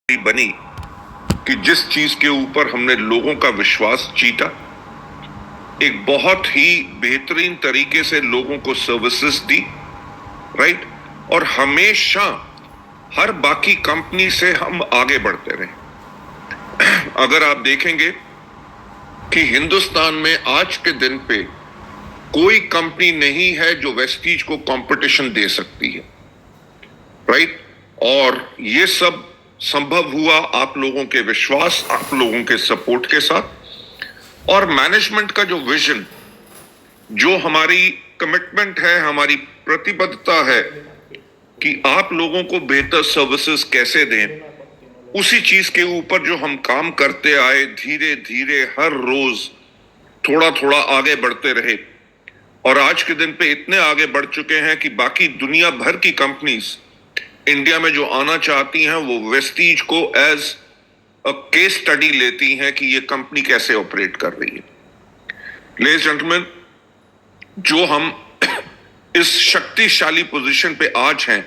बनी कि जिस चीज के ऊपर हमने लोगों का विश्वास जीता, एक बहुत ही बेहतरीन तरीके से लोगों को सर्विसेज दी, राइट, और हमेशा हर बाकी कंपनी से हम आगे बढ़ते रहे। अगर आप देखेंगे कि हिंदुस्तान में आज के दिन पे कोई कंपनी नहीं है जो वेस्टीज को कंपटीशन दे सकती है, राइट, और ये सब संभव हुआ आप लोगों के विश्वास, आप लोगों के सपोर्ट के साथ, और मैनेजमेंट का जो विजन, जो हमारी कमिटमेंट है, हमारी प्रतिबद्धता है कि आप लोगों को बेहतर सर्विसेज कैसे दें, उसी चीज के ऊपर जो हम काम करते आए, धीरे धीरे हर रोज थोड़ा थोड़ा आगे बढ़ते रहे, और आज के दिन पे इतने आगे बढ़ चुके हैं कि बाकी दुनिया भर की कंपनीज इंडिया में जो आना चाहती हैं वो वेस्टीज को एज अ केस स्टडी लेती हैं कि ये कंपनी कैसे ऑपरेट कर रही है। लेडीज जेंटलमैन, जो हम इस शक्तिशाली पोजीशन पे आज हैं,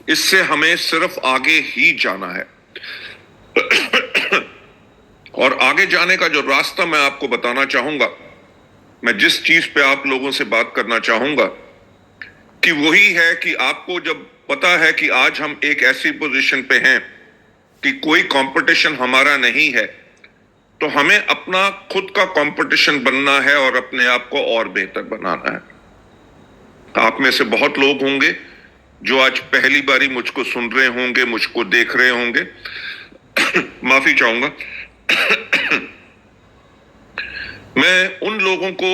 इससे हमें सिर्फ आगे ही जाना है। और आगे जाने का जो रास्ता मैं आपको बताना चाहूंगा, मैं जिस चीज पे आप लोगों से बात करना चाहूंगा कि वही है कि आपको जब पता है कि आज हम एक ऐसी पोजीशन पे हैं कि कोई कंपटीशन हमारा नहीं है, तो हमें अपना खुद का कंपटीशन बनना है और अपने आप को और बेहतर बनाना है। आप में से बहुत लोग होंगे जो आज पहली बारी मुझको सुन रहे होंगे, मुझको देख रहे होंगे। माफी चाहूंगा। मैं उन लोगों को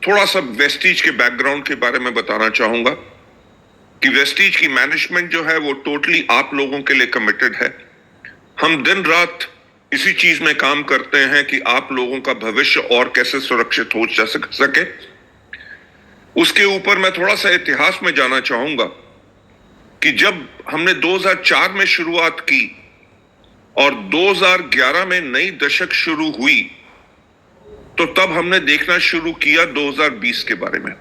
थोड़ा सा वेस्टीज के बैकग्राउंड के बारे में बताना चाहूंगा कि वेस्टीज की मैनेजमेंट जो है वो टोटली आप लोगों के लिए कमिटेड है। हम दिन रात इसी चीज में काम करते हैं कि आप लोगों का भविष्य और कैसे सुरक्षित हो सके। उसके ऊपर मैं थोड़ा सा इतिहास में जाना चाहूंगा कि जब हमने 2004 में शुरुआत की और 2011 में नई दशक शुरू हुई, तो तब हमने देखना शुरू किया 2020 के बारे में।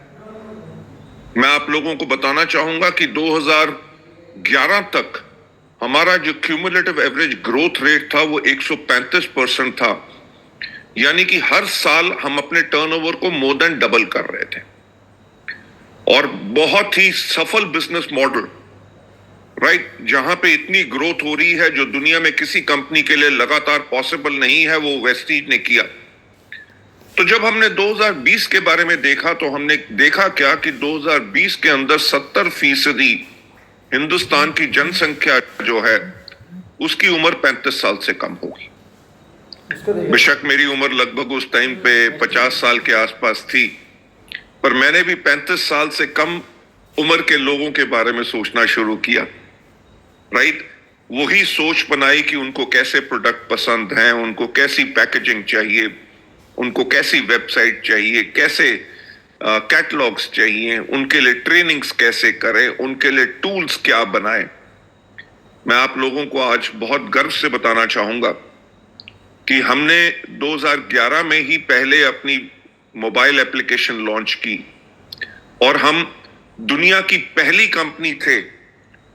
मैं आप लोगों को बताना चाहूंगा कि 2011 तक हमारा जो क्यूमुलेटिव एवरेज ग्रोथ रेट था वो 135% था, यानी कि हर साल हम अपने टर्नओवर को मोर देन डबल कर रहे थे, और बहुत ही सफल बिजनेस मॉडल, राइट, जहां पे इतनी ग्रोथ हो रही है जो दुनिया में किसी कंपनी के लिए लगातार पॉसिबल नहीं है, वो वेस्टीज ने किया। तो जब हमने 2020 के बारे में देखा तो हमने देखा क्या कि 2020 के अंदर 70% हिंदुस्तान की जनसंख्या जो है उसकी उम्र 35 साल से कम होगी। बेशक मेरी उम्र लगभग उस टाइम पे 50 साल के आसपास थी, पर मैंने भी 35 साल से कम उम्र के लोगों के बारे में सोचना शुरू किया, राइट। वही सोच बनाई कि उनको कैसे प्रोडक्ट पसंद हैं, उनको कैसी पैकेजिंग चाहिए, उनको कैसी वेबसाइट चाहिए, कैसे कैटलॉग्स चाहिए, उनके लिए ट्रेनिंग्स कैसे करें, उनके लिए टूल्स क्या बनाएं। मैं आप लोगों को आज बहुत गर्व से बताना चाहूंगा कि हमने 2011 में ही पहले अपनी मोबाइल एप्लीकेशन लॉन्च की, और हम दुनिया की पहली कंपनी थे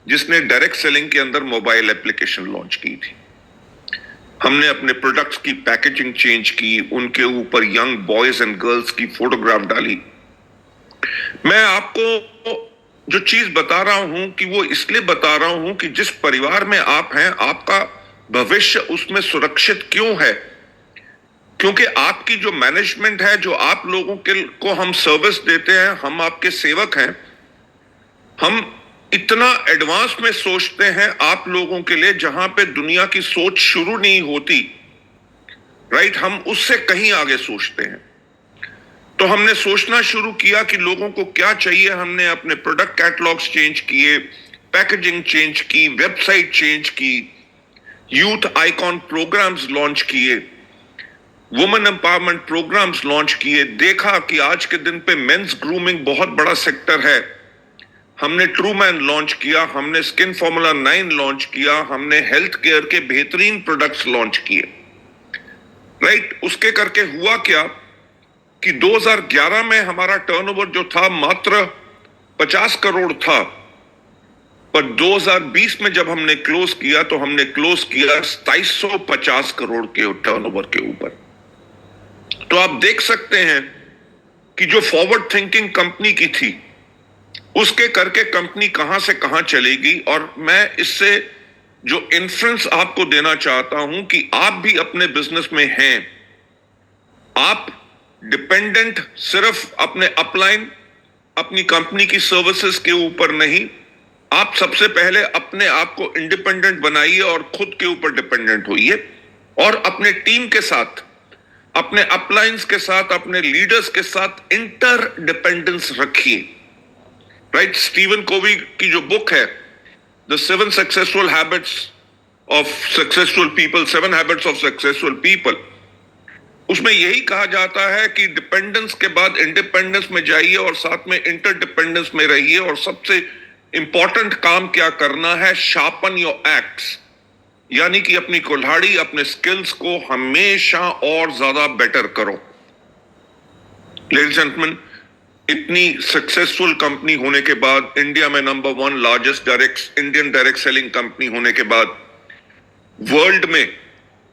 जिसने डायरेक्ट सेलिंग के अंदर मोबाइल एप्लीकेशन लॉन्च की थी। हमने अपने प्रोडक्ट्स की पैकेजिंग चेंज की, उनके ऊपर यंग बॉयज एंड गर्ल्स की फोटोग्राफ डाली। मैं आपको जो चीज बता रहा हूं कि वो इसलिए बता रहा हूं कि जिस परिवार में आप हैं, आपका भविष्य उसमें सुरक्षित क्यों है, क्योंकि आपकी जो मैनेजमेंट है, जो आप लोगों को हम सर्विस देते हैं, हम आपके सेवक हैं, हम इतना एडवांस में सोचते हैं आप लोगों के लिए, जहां पे दुनिया की सोच शुरू नहीं होती, राइट, हम उससे कहीं आगे सोचते हैं। तो हमने सोचना शुरू किया कि लोगों को क्या चाहिए। हमने अपने प्रोडक्ट कैटलॉग्स चेंज किए, पैकेजिंग चेंज की, वेबसाइट चेंज की, यूथ आइकॉन प्रोग्राम्स लॉन्च किए, वुमेन एम्पावरमेंट प्रोग्राम्स लॉन्च किए। देखा कि आज के दिन पे मेंस ग्रूमिंग बहुत बड़ा सेक्टर है, हमने ट्रू मैन लॉन्च किया, हमने स्किन फॉर्मूला 9 लॉन्च किया, हमने हेल्थ केयर के बेहतरीन प्रोडक्ट्स लॉन्च किए, राइट। उसके करके हुआ क्या कि 2011 में हमारा टर्नओवर जो था मात्र 50 करोड़ था, पर 2020 में जब हमने क्लोज किया तो हमने क्लोज किया 2750 करोड़ के टर्नओवर के ऊपर। तो आप देख सकते हैं कि जो फॉरवर्ड थिंकिंग कंपनी की थी उसके करके कंपनी कहां से कहां चलेगी। और मैं इससे जो इन्फ्लुएंस आपको देना चाहता हूं कि आप भी अपने बिजनेस में हैं, आप डिपेंडेंट सिर्फ अपने अपलाइन अपनी कंपनी की सर्विसेज के ऊपर नहीं, आप सबसे पहले अपने आप को इंडिपेंडेंट बनाइए और खुद के ऊपर डिपेंडेंट होइए और अपने टीम के साथ, अपने अपलाइंस के साथ, अपने लीडर्स के साथ इंटर डिपेंडेंस रखिए। राइट, स्टीवन कोवी की जो बुक है the 7 successful habits of successful people, 7 habits of successful people, उसमें यही कहा जाता है कि डिपेंडेंस के बाद इंडिपेंडेंस में जाइए और साथ में इंटरडिपेंडेंस में रहिए। और सबसे इंपॉर्टेंट काम क्या करना है, शार्पन योर एक्ट्स, यानी कि अपनी कुल्हाड़ी, अपने स्किल्स को हमेशा और ज्यादा बेटर करो। लेडीज एंड जेंटलमैन, इतनी सक्सेसफुल कंपनी होने के बाद, इंडिया में number 1 largest Indian direct selling company होने के बाद, वर्ल्ड में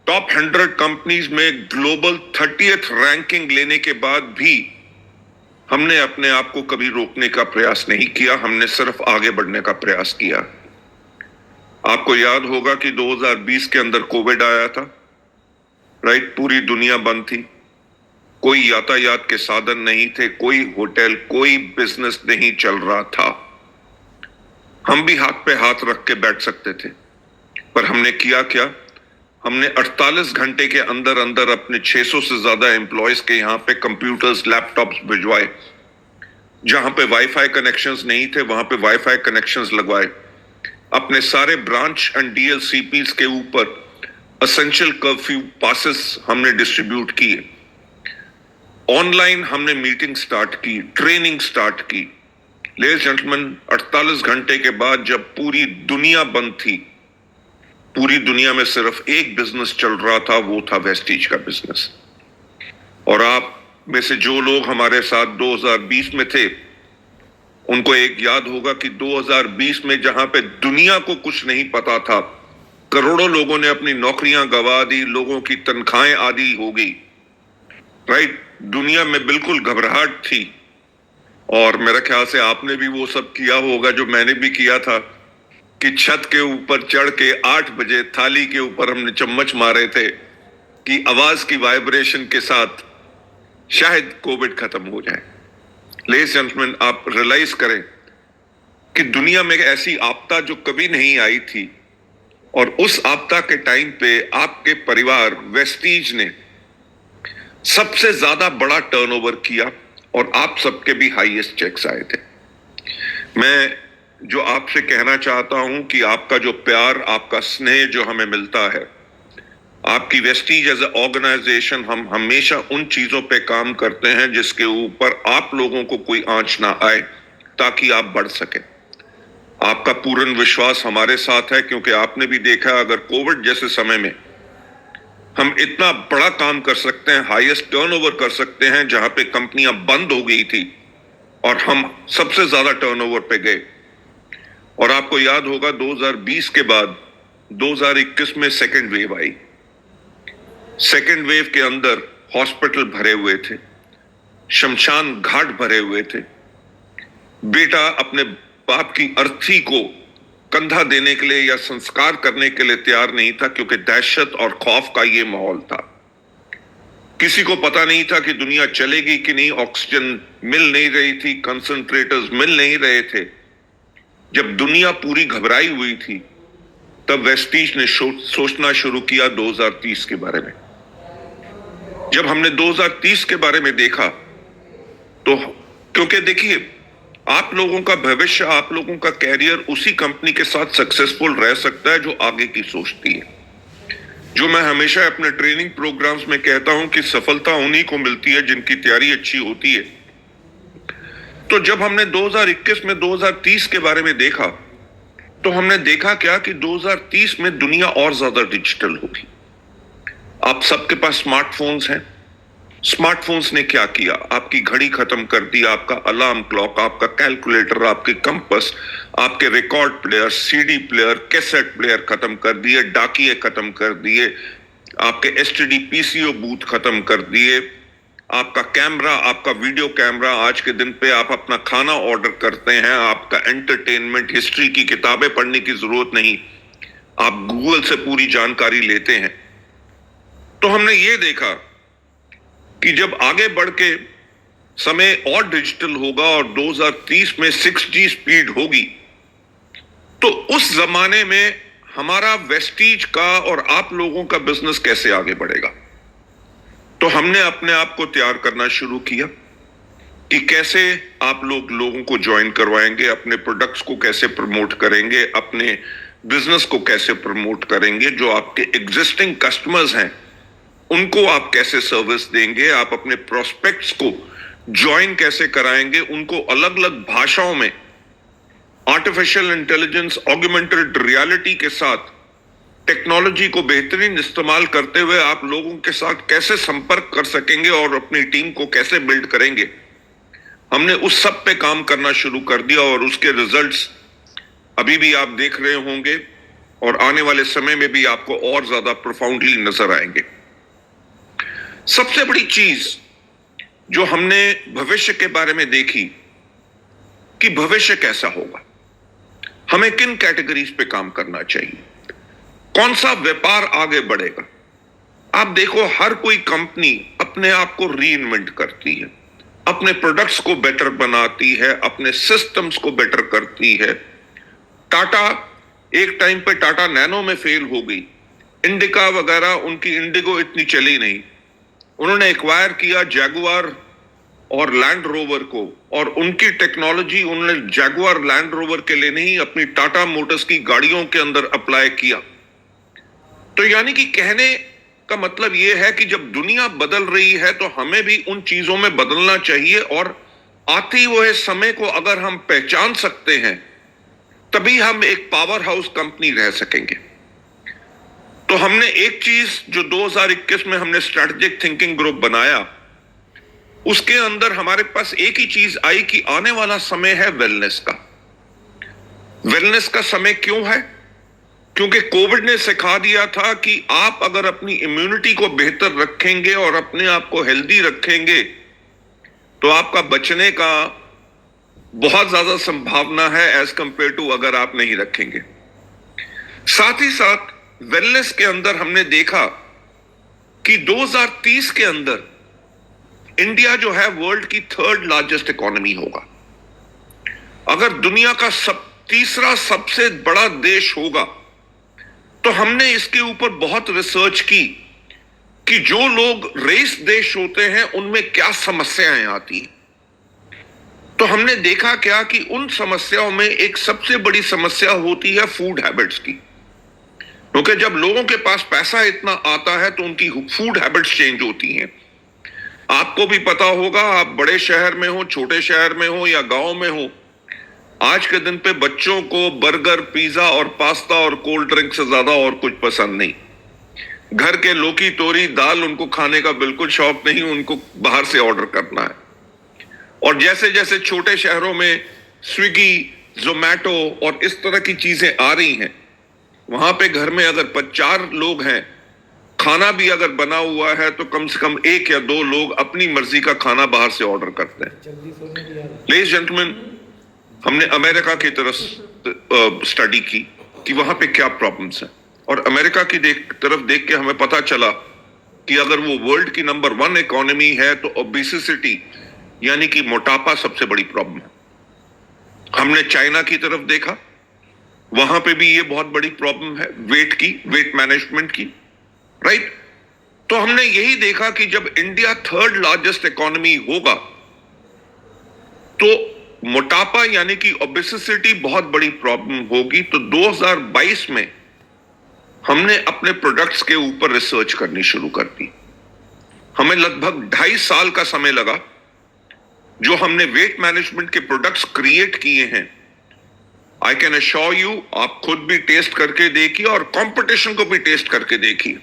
टॉप 100 कंपनीज में ग्लोबल 30th रैंकिंग लेने के बाद भी हमने अपने आप को कभी रोकने का प्रयास नहीं किया, हमने सिर्फ आगे बढ़ने का प्रयास किया। आपको याद होगा कि 2020 के अंदर कोविड आया था। राइट, पूरी दुनिया बंद थी, कोई यातायात के साधन नहीं थे, कोई होटल, कोई बिजनेस नहीं चल रहा था। हम भी हाथ पे हाथ रख के बैठ सकते थे, पर हमने किया क्या, हमने 48 घंटे के अंदर अंदर अपने 600 से ज्यादा एम्प्लॉयज के यहाँ पे कंप्यूटर्स, लैपटॉप्स भिजवाए। जहां पे वाईफाई कनेक्शंस नहीं थे वहां पे वाईफाई कनेक्शंस लगवाए। अपने सारे ब्रांच एंड डीएलसीपीज के ऊपर एसेंशियल कर्फ्यू पासेस हमने डिस्ट्रीब्यूट किए। ऑनलाइन हमने मीटिंग स्टार्ट की, ट्रेनिंग स्टार्ट की। लेडीज जेंटलमैन, 48 घंटे के बाद जब पूरी दुनिया बंद थी, पूरी दुनिया में सिर्फ एक बिजनेस चल रहा था, वो था वेस्टीज का बिजनेस। और आप में से जो लोग हमारे साथ 2020 में थे, उनको एक याद होगा कि 2020 में जहां पे दुनिया को कुछ नहीं पता था, करोड़ों लोगों ने अपनी नौकरियां गंवा दी, लोगों की तनख्वाहें आधी हो गई। राइट, दुनिया में बिल्कुल घबराहट थी। और मेरा ख्याल से आपने भी वो सब किया होगा जो मैंने भी किया था कि छत के ऊपर चढ़ के 8 बजे थाली के ऊपर हमने चम्मच मारे थे कि आवाज की वाइब्रेशन के साथ शायद कोविड खत्म हो जाए। लेडीज एंड जेंटलमैन, आप रियलाइज करें कि दुनिया में ऐसी आपदा जो कभी नहीं आई थी, और उस आपदा के टाइम पे आपके परिवार वेस्टीज ने सबसे ज्यादा बड़ा टर्नओवर किया और आप सबके भी हाईएस्ट चेक्स आए थे। मैं जो आपसे कहना चाहता हूं कि आपका जो प्यार, आपका स्नेह जो हमें मिलता है, आपकी वेस्टीज एज ए ऑर्गेनाइजेशन, हम हमेशा उन चीजों पे काम करते हैं जिसके ऊपर आप लोगों को कोई आंच ना आए, ताकि आप बढ़ सके। आपका पूर्ण विश्वास हमारे साथ है, क्योंकि आपने भी देखा अगर कोविड जैसे समय में हम इतना बड़ा काम कर सकते हैं, हाईएस्ट टर्नओवर कर सकते हैं, जहां पे कंपनियां बंद हो गई थी और हम सबसे ज्यादा टर्नओवर पे गए। और आपको याद होगा 2020 के बाद 2021 में सेकेंड वेव आई। सेकेंड वेव के अंदर हॉस्पिटल भरे हुए थे, शमशान घाट भरे हुए थे। बेटा अपने बाप की अर्थी को कंधा देने के लिए या संस्कार करने के लिए तैयार नहीं था, क्योंकि दहशत और खौफ का ये माहौल था। किसी को पता नहीं था कि दुनिया चलेगी कि नहीं, ऑक्सीजन मिल नहीं रही थी, कंसंट्रेटर्स मिल नहीं रहे थे। जब दुनिया पूरी घबराई हुई थी, तब वेस्टीज ने सोचना शुरू किया 2030 के बारे में। जब हमने 2030 के बारे में देखा तो, क्योंकि देखिए, आप लोगों का भविष्य, आप लोगों का कैरियर उसी कंपनी के साथ सक्सेसफुल रह सकता है जो आगे की सोचती है। जो मैं हमेशा अपने ट्रेनिंग प्रोग्राम्स में कहता हूं कि सफलता उन्हीं को मिलती है जिनकी तैयारी अच्छी होती है। तो जब हमने 2021 में 2030 के बारे में देखा, तो हमने देखा क्या कि 2030 में दुनिया और ज्यादा डिजिटल होगी। आप सबके पास स्मार्टफोन्स हैं, स्मार्टफोन्स ने क्या किया? आपकी घड़ी खत्म कर दी, आपका अलार्म क्लॉक, आपका कैलकुलेटर, आपके कंपास, आपके record player, CD player, cassette player खत्म कर दिए, डाकिये खत्म कर दिए, आपके एसटीडी पीसीओ बूथ खत्म कर दिए, आपका कैमरा, आपका वीडियो कैमरा, आज के दिन पे आप अपना खाना ऑर्डर करते हैं, आपका एंटरटेनमेंट हिस्ट्री की किताबें पढ़ने की जरूरत नहीं, आप गूगल से पूरी जानकारी लेते हैं। तो हमने ये देखा कि जब आगे बढ़ के समय और डिजिटल होगा और 2030 में 6G स्पीड होगी, तो उस जमाने में हमारा वेस्टीज का और आप लोगों का बिजनेस कैसे आगे बढ़ेगा। तो हमने अपने आप को तैयार करना शुरू किया कि कैसे आप लोगों को ज्वाइन करवाएंगे, अपने प्रोडक्ट्स को कैसे प्रमोट करेंगे, अपने बिजनेस को कैसे प्रमोट करेंगे, जो आपके एग्जिस्टिंग कस्टमर्स हैं उनको आप कैसे सर्विस देंगे, आप अपने प्रोस्पेक्ट्स को ज्वाइन कैसे कराएंगे, उनको अलग अलग भाषाओं में आर्टिफिशियल इंटेलिजेंस, ऑगमेंटेड रियलिटी के साथ टेक्नोलॉजी को बेहतरीन इस्तेमाल करते हुए आप लोगों के साथ कैसे संपर्क कर सकेंगे और अपनी टीम को कैसे बिल्ड करेंगे। हमने उस सब पे काम करना शुरू कर दिया और उसके रिजल्ट्स अभी भी आप देख रहे होंगे और आने वाले समय में भी आपको और ज्यादा प्रोफाउंडली नजर आएंगे। सबसे बड़ी चीज जो हमने भविष्य के बारे में देखी कि भविष्य कैसा होगा, हमें किन कैटेगरीज पे काम करना चाहिए, कौन सा व्यापार आगे बढ़ेगा। आप देखो, हर कोई कंपनी अपने आप को रीइन्वेंट करती है, अपने प्रोडक्ट्स को बेटर बनाती है, अपने सिस्टम्स को बेटर करती है। टाटा एक टाइम पे टाटा नैनो में फेल हो गई, इंडिका वगैरह, उनकी इंडिगो इतनी चली नहीं, उन्होंने एक्वायर किया जैगुआर और लैंड रोवर को, और उनकी टेक्नोलॉजी उन्होंने जैगुआर लैंड रोवर के लिए नहीं, अपनी टाटा मोटर्स की गाड़ियों के अंदर अप्लाई किया। तो यानी कि कहने का मतलब यह है कि जब दुनिया बदल रही है तो हमें भी उन चीजों में बदलना चाहिए, और आते हुए समय को अगर हम पहचान सकते हैं तभी हम एक पावर हाउस कंपनी रह सकेंगे। तो हमने एक चीज जो 2021 में हमने स्ट्रेटेजिक थिंकिंग ग्रुप बनाया, उसके अंदर हमारे पास एक ही चीज आई कि आने वाला समय है वेलनेस का। वेलनेस का समय क्यों है? क्योंकि कोविड ने सिखा दिया था कि आप अगर अपनी इम्यूनिटी को बेहतर रखेंगे और अपने आप को हेल्दी रखेंगे तो आपका बचने का बहुत ज्यादा संभावना है एज कंपेयर टू अगर आप नहीं रखेंगे। साथ ही साथ वेलनेस के अंदर हमने देखा कि 2030 के अंदर इंडिया जो है वर्ल्ड की 3rd लार्जेस्ट इकोनॉमी होगा। अगर दुनिया का तीसरा सबसे बड़ा देश होगा, तो हमने इसके ऊपर बहुत रिसर्च की कि जो लोग रेस देश होते हैं उनमें क्या समस्याएं आती हैं। तो हमने देखा क्या कि उन समस्याओं में एक सबसे बड़ी समस्या होती है फूड हैबिट्स की, क्योंकि जब लोगों के पास पैसा इतना आता है तो उनकी फूड हैबिट्स चेंज होती हैं। आपको भी पता होगा, आप बड़े शहर में हो, छोटे शहर में हो या गांव में हो, आज के दिन पे बच्चों को बर्गर, पिज्जा और पास्ता और कोल्ड ड्रिंक से ज्यादा और कुछ पसंद नहीं। घर के लौकी, तोरी, दाल उनको खाने का बिल्कुल शौक नहीं, उनको बाहर से ऑर्डर करना है। और जैसे जैसे छोटे शहरों में स्विगी, जोमैटो और इस तरह की चीजें आ रही हैं, वहां पे घर में अगर 4 लोग हैं, खाना भी अगर बना हुआ है तो कम से कम 1 या 2 लोग अपनी मर्जी का खाना बाहर से ऑर्डर करते हैं। लेडीज जेंटलमैन, हमने अमेरिका की तरफ स्टडी की कि वहां पे क्या प्रॉब्लम्स हैं, और अमेरिका की तरफ देख के हमें पता चला कि अगर वो वर्ल्ड की नंबर 1 इकोनॉमी है तो ओबेसिटी यानी कि मोटापा सबसे बड़ी प्रॉब्लम है। हमने चाइना की तरफ देखा, वहां पे भी ये बहुत बड़ी प्रॉब्लम है वेट मैनेजमेंट की, राइट। तो हमने यही देखा कि जब इंडिया 3rd लार्जेस्ट इकोनॉमी होगा तो मोटापा यानी कि ओबेसिटी बहुत बड़ी प्रॉब्लम होगी। तो 2022 में हमने अपने प्रोडक्ट्स के ऊपर रिसर्च करनी शुरू कर दी। हमें लगभग 2.5 साल का समय लगा। जो हमने वेट मैनेजमेंट के प्रोडक्ट्स क्रिएट किए हैं, आई कैन अश्योर यू, आप खुद भी टेस्ट करके देखिए और कंपटीशन को भी टेस्ट करके देखिए।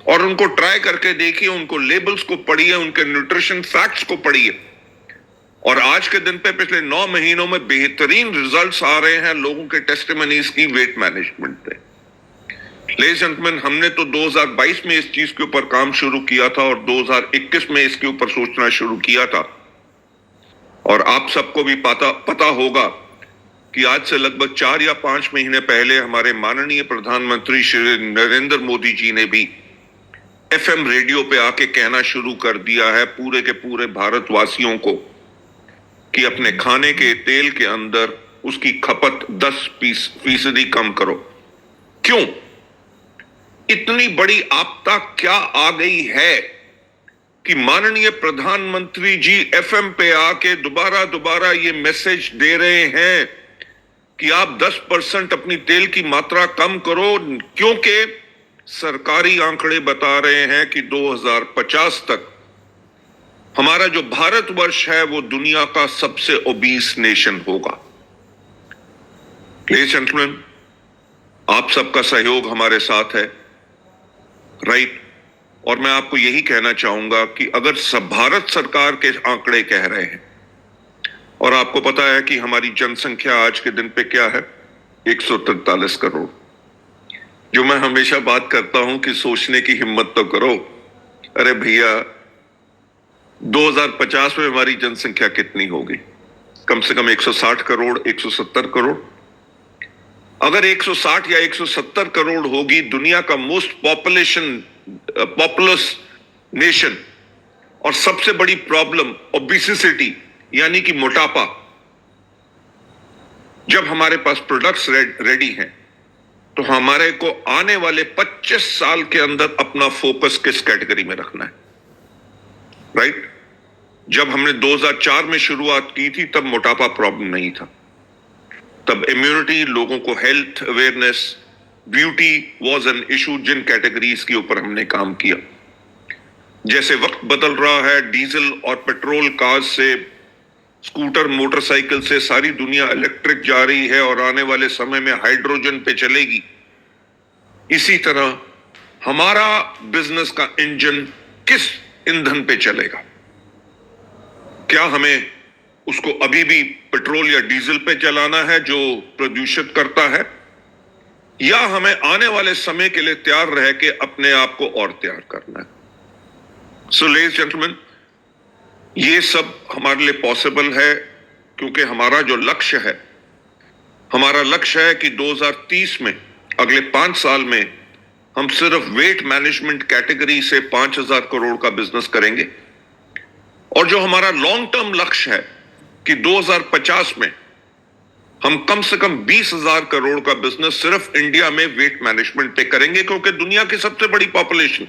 और उनको ट्राई करके देखिए, उनको लेबल्स को पढ़िए, उनके न्यूट्रिशन फैक्ट्स को पढ़िए, और आज के दिन पे पिछले 9 महीनों में बेहतरीन रिजल्ट्स आ रहे हैं लोगों के टेस्टिमनीज की वेट मैनेजमेंट पे। लेडीज एंड जेंटलमैन, हमने तो 2022 में इस चीज के ऊपर काम शुरू किया था और 2021 में इसके ऊपर सोचना शुरू किया था, और आप सबको भी पता होगा कि आज से लगभग 4 या 5 महीने पहले हमारे माननीय प्रधानमंत्री श्री नरेंद्र मोदी जी ने भी एफएम रेडियो पे आके कहना शुरू कर दिया है पूरे के पूरे भारतवासियों को कि अपने खाने के तेल के अंदर उसकी खपत 10% कम करो। क्यों? इतनी बड़ी आपदा क्या आ गई है कि माननीय प्रधानमंत्री जी एफएम पे आके दोबारा ये मैसेज दे रहे हैं कि आप 10% अपनी तेल की मात्रा कम करो, क्योंकि सरकारी आंकड़े बता रहे हैं कि 2050 तक हमारा जो भारतवर्ष है वो दुनिया का सबसे ओबीस नेशन होगा। लेडीज एंड जेंटलमैन, आप सबका सहयोग हमारे साथ है, राइट? और मैं आपको यही कहना चाहूंगा कि अगर सब भारत सरकार के आंकड़े कह रहे हैं, और आपको पता है कि हमारी जनसंख्या आज के दिन पे क्या है, 143 करोड़, जो मैं हमेशा बात करता हूं कि सोचने की हिम्मत तो करो। अरे भैया, 2050 में हमारी जनसंख्या कितनी होगी? कम से कम 160 करोड़, 170 करोड़। अगर 160 या 170 करोड़ होगी, दुनिया का मोस्ट पॉपुलस नेशन, और सबसे बड़ी प्रॉब्लम ओबेसिटी यानी कि मोटापा, जब हमारे पास प्रोडक्ट्स रेडी हैं, तो हमारे को आने वाले 25 साल के अंदर अपना फोकस किस कैटेगरी में रखना है, राइट? जब हमने 2004 में शुरुआत की थी तब मोटापा प्रॉब्लम नहीं था, तब इम्यूनिटी, लोगों को health awareness, beauty was an issue, जिन कैटेगरीज के ऊपर हमने काम किया। जैसे वक्त बदल रहा है, डीजल और पेट्रोल कार से, स्कूटर, मोटरसाइकिल से सारी दुनिया इलेक्ट्रिक जा रही है और आने वाले समय में हाइड्रोजन पे चलेगी। इसी तरह हमारा बिजनेस का इंजन किस ईंधन पे चलेगा? क्या हमें उसको अभी भी पेट्रोल या डीजल पे चलाना है जो प्रदूषित करता है, या हमें आने वाले समय के लिए तैयार रह के अपने आप को और तैयार करना है? सो लेडीज जेंटलमैन, ये सब हमारे लिए पॉसिबल है क्योंकि हमारा जो लक्ष्य है, हमारा लक्ष्य है कि 2030 में, अगले 5 साल में, हम सिर्फ वेट मैनेजमेंट कैटेगरी से 5,000 करोड़ का बिजनेस करेंगे, और जो हमारा लॉन्ग टर्म लक्ष्य है कि 2050 में हम कम से कम 20,000 करोड़ का बिजनेस सिर्फ इंडिया में वेट मैनेजमेंट पे करेंगे, क्योंकि दुनिया की सबसे बड़ी पॉपुलेशन,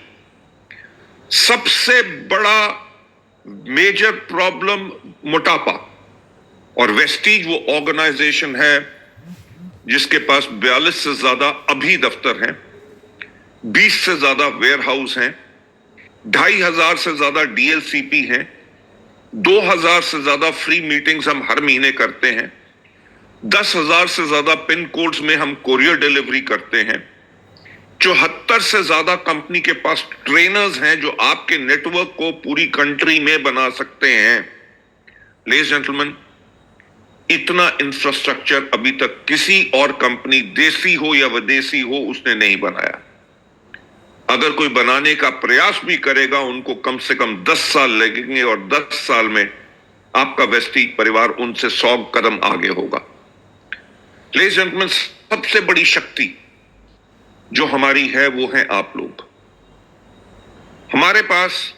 सबसे बड़ा मेजर प्रॉब्लम मोटापा, और वेस्टीज वो ऑर्गेनाइजेशन है जिसके पास 42 से ज्यादा अभी दफ्तर हैं, 20 से ज्यादा वेयर हाउस हैं, 2,500 से ज्यादा डीएलसीपी हैं, 2,000 से ज्यादा फ्री मीटिंग्स हम हर महीने करते हैं, 10,000 से ज्यादा पिन कोड्स में हम कोरियर डिलीवरी करते हैं, 74 से ज्यादा कंपनी के पास ट्रेनर्स हैं जो आपके नेटवर्क को पूरी कंट्री में बना सकते हैं। लेडीज जेंटलमैन, इतना इंफ्रास्ट्रक्चर अभी तक किसी और कंपनी, देसी हो या विदेशी हो, उसने नहीं बनाया। अगर कोई बनाने का प्रयास भी करेगा, उनको कम से कम 10 साल लगेंगे, और 10 साल में आपका वेस्टीज परिवार उनसे 100 कदम आगे होगा। लेडीज जेंटलमैन, सबसे बड़ी शक्ति जो हमारी है वो है आप लोग। हमारे पास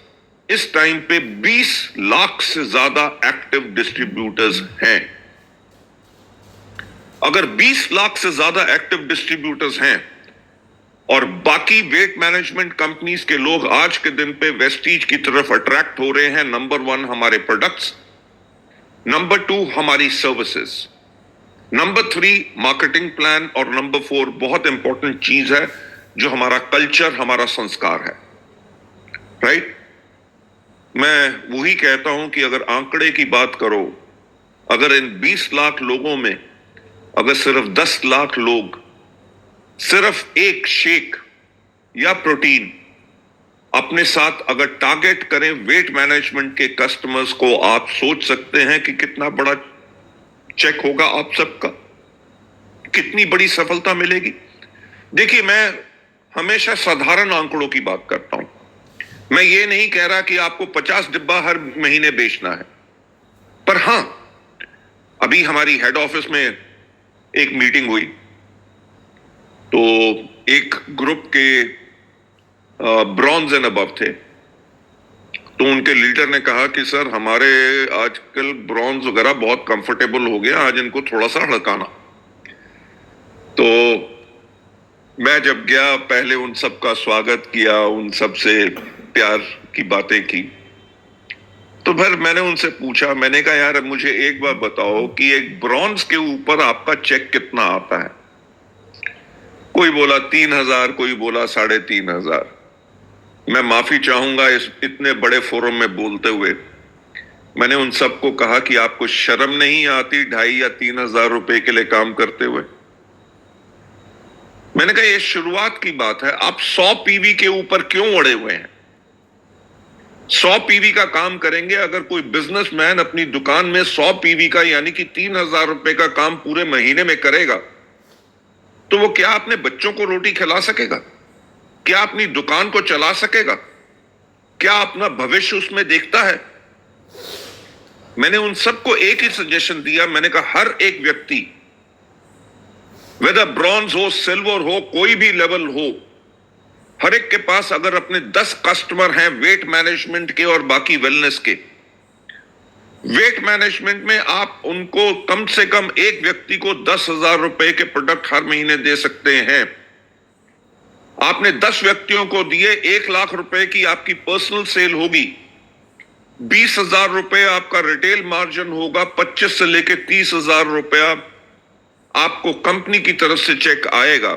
इस टाइम पे 20 लाख से ज्यादा एक्टिव डिस्ट्रीब्यूटर्स हैं। अगर 20 लाख से ज्यादा एक्टिव डिस्ट्रीब्यूटर्स हैं और बाकी वेट मैनेजमेंट कंपनीज के लोग आज के दिन पे वेस्टीज की तरफ अट्रैक्ट हो रहे हैं, नंबर 1 हमारे प्रोडक्ट्स, नंबर 2 हमारी सर्विसेज, नंबर 3 मार्केटिंग प्लान, और नंबर 4 बहुत इंपॉर्टेंट चीज है जो हमारा कल्चर, हमारा संस्कार है, राइट? मैं वही कहता हूं कि अगर आंकड़े की बात करो, अगर इन 20 लाख लोगों में अगर सिर्फ 10 लाख लोग सिर्फ एक शेक या प्रोटीन अपने साथ अगर टारगेट करें वेट मैनेजमेंट के कस्टमर्स को, आप सोच सकते हैं कि कितना बड़ा चेक होगा आप सबका, कितनी बड़ी सफलता मिलेगी। देखिए, मैं हमेशा साधारण आंकड़ों की बात करता हूं। मैं ये नहीं कह रहा कि आपको 50 डिब्बा हर महीने बेचना है, पर हां, अभी हमारी हेड ऑफिस में एक मीटिंग हुई, तो एक ग्रुप के ब्रॉन्ज एंड अबव थे, तो उनके लीडर ने कहा कि सर, हमारे आजकल ब्रॉन्ज वगैरह बहुत कंफर्टेबल हो गया, आज इनको थोड़ा सा हड़काना। तो मैं जब गया, पहले उन सबका स्वागत किया, उन सब से प्यार की बातें की, तो फिर मैंने उनसे पूछा, मैंने कहा यार मुझे एक बात बताओ कि एक ब्रॉन्ज के ऊपर आपका चेक कितना आता है? कोई बोला 3,000, कोई बोला 3,500। मैं माफी चाहूंगा इस इतने बड़े फोरम में बोलते हुए। मैंने उन सबको कहा कि आपको शर्म नहीं आती 2,500 या 3,000 रुपए के लिए काम करते हुए? मैंने कहा ये शुरुआत की बात है, आप 100 पीवी के ऊपर क्यों अड़े हुए हैं? 100 पीवी का काम करेंगे। अगर कोई बिजनेसमैन अपनी दुकान में 100 पीवी का यानी कि 3,000 रुपए का काम पूरे महीने में करेगा, तो वो क्या अपने बच्चों को रोटी खिला सकेगा? क्या अपनी दुकान को चला सकेगा? क्या अपना भविष्य उसमें देखता है? मैंने उन सबको एक ही सजेशन दिया। मैंने कहा हर एक व्यक्ति, वेदर ब्रॉन्ज हो, सिल्वर हो, कोई भी लेवल हो, हर एक के पास अगर अपने 10 कस्टमर हैं वेट मैनेजमेंट के और बाकी वेलनेस के, वेट मैनेजमेंट में आप उनको कम से कम एक व्यक्ति को 10,000 रुपए के प्रोडक्ट हर महीने दे सकते हैं। आपने 10 व्यक्तियों को दिए, 1,00,000 रुपए की आपकी पर्सनल सेल होगी, 20,000 रुपए आपका रिटेल मार्जिन होगा, 25 से लेकर 30,000 रुपया आपको कंपनी की तरफ से चेक आएगा।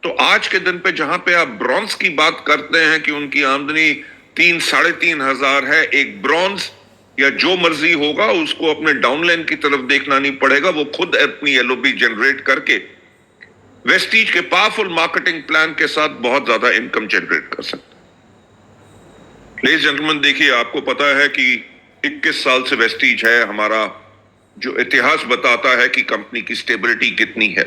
तो आज के दिन पे जहां पे आप ब्रॉन्ज की बात करते हैं कि उनकी आमदनी 3-3,500 है, एक ब्रॉन्ज या जो मर्जी होगा उसको अपने डाउनलाइन की तरफ देखना नहीं पड़ेगा, वो खुद अपनी एलओबी जनरेट करके वेस्टीज के पावरफुल मार्केटिंग प्लान के साथ बहुत ज्यादा इनकम जनरेट कर सकते हैं। लेडीज जेंटलमैन, देखिए, आपको पता है कि 21 साल से वेस्टीज है। हमारा जो इतिहास बताता है कि कंपनी की स्टेबिलिटी कितनी है,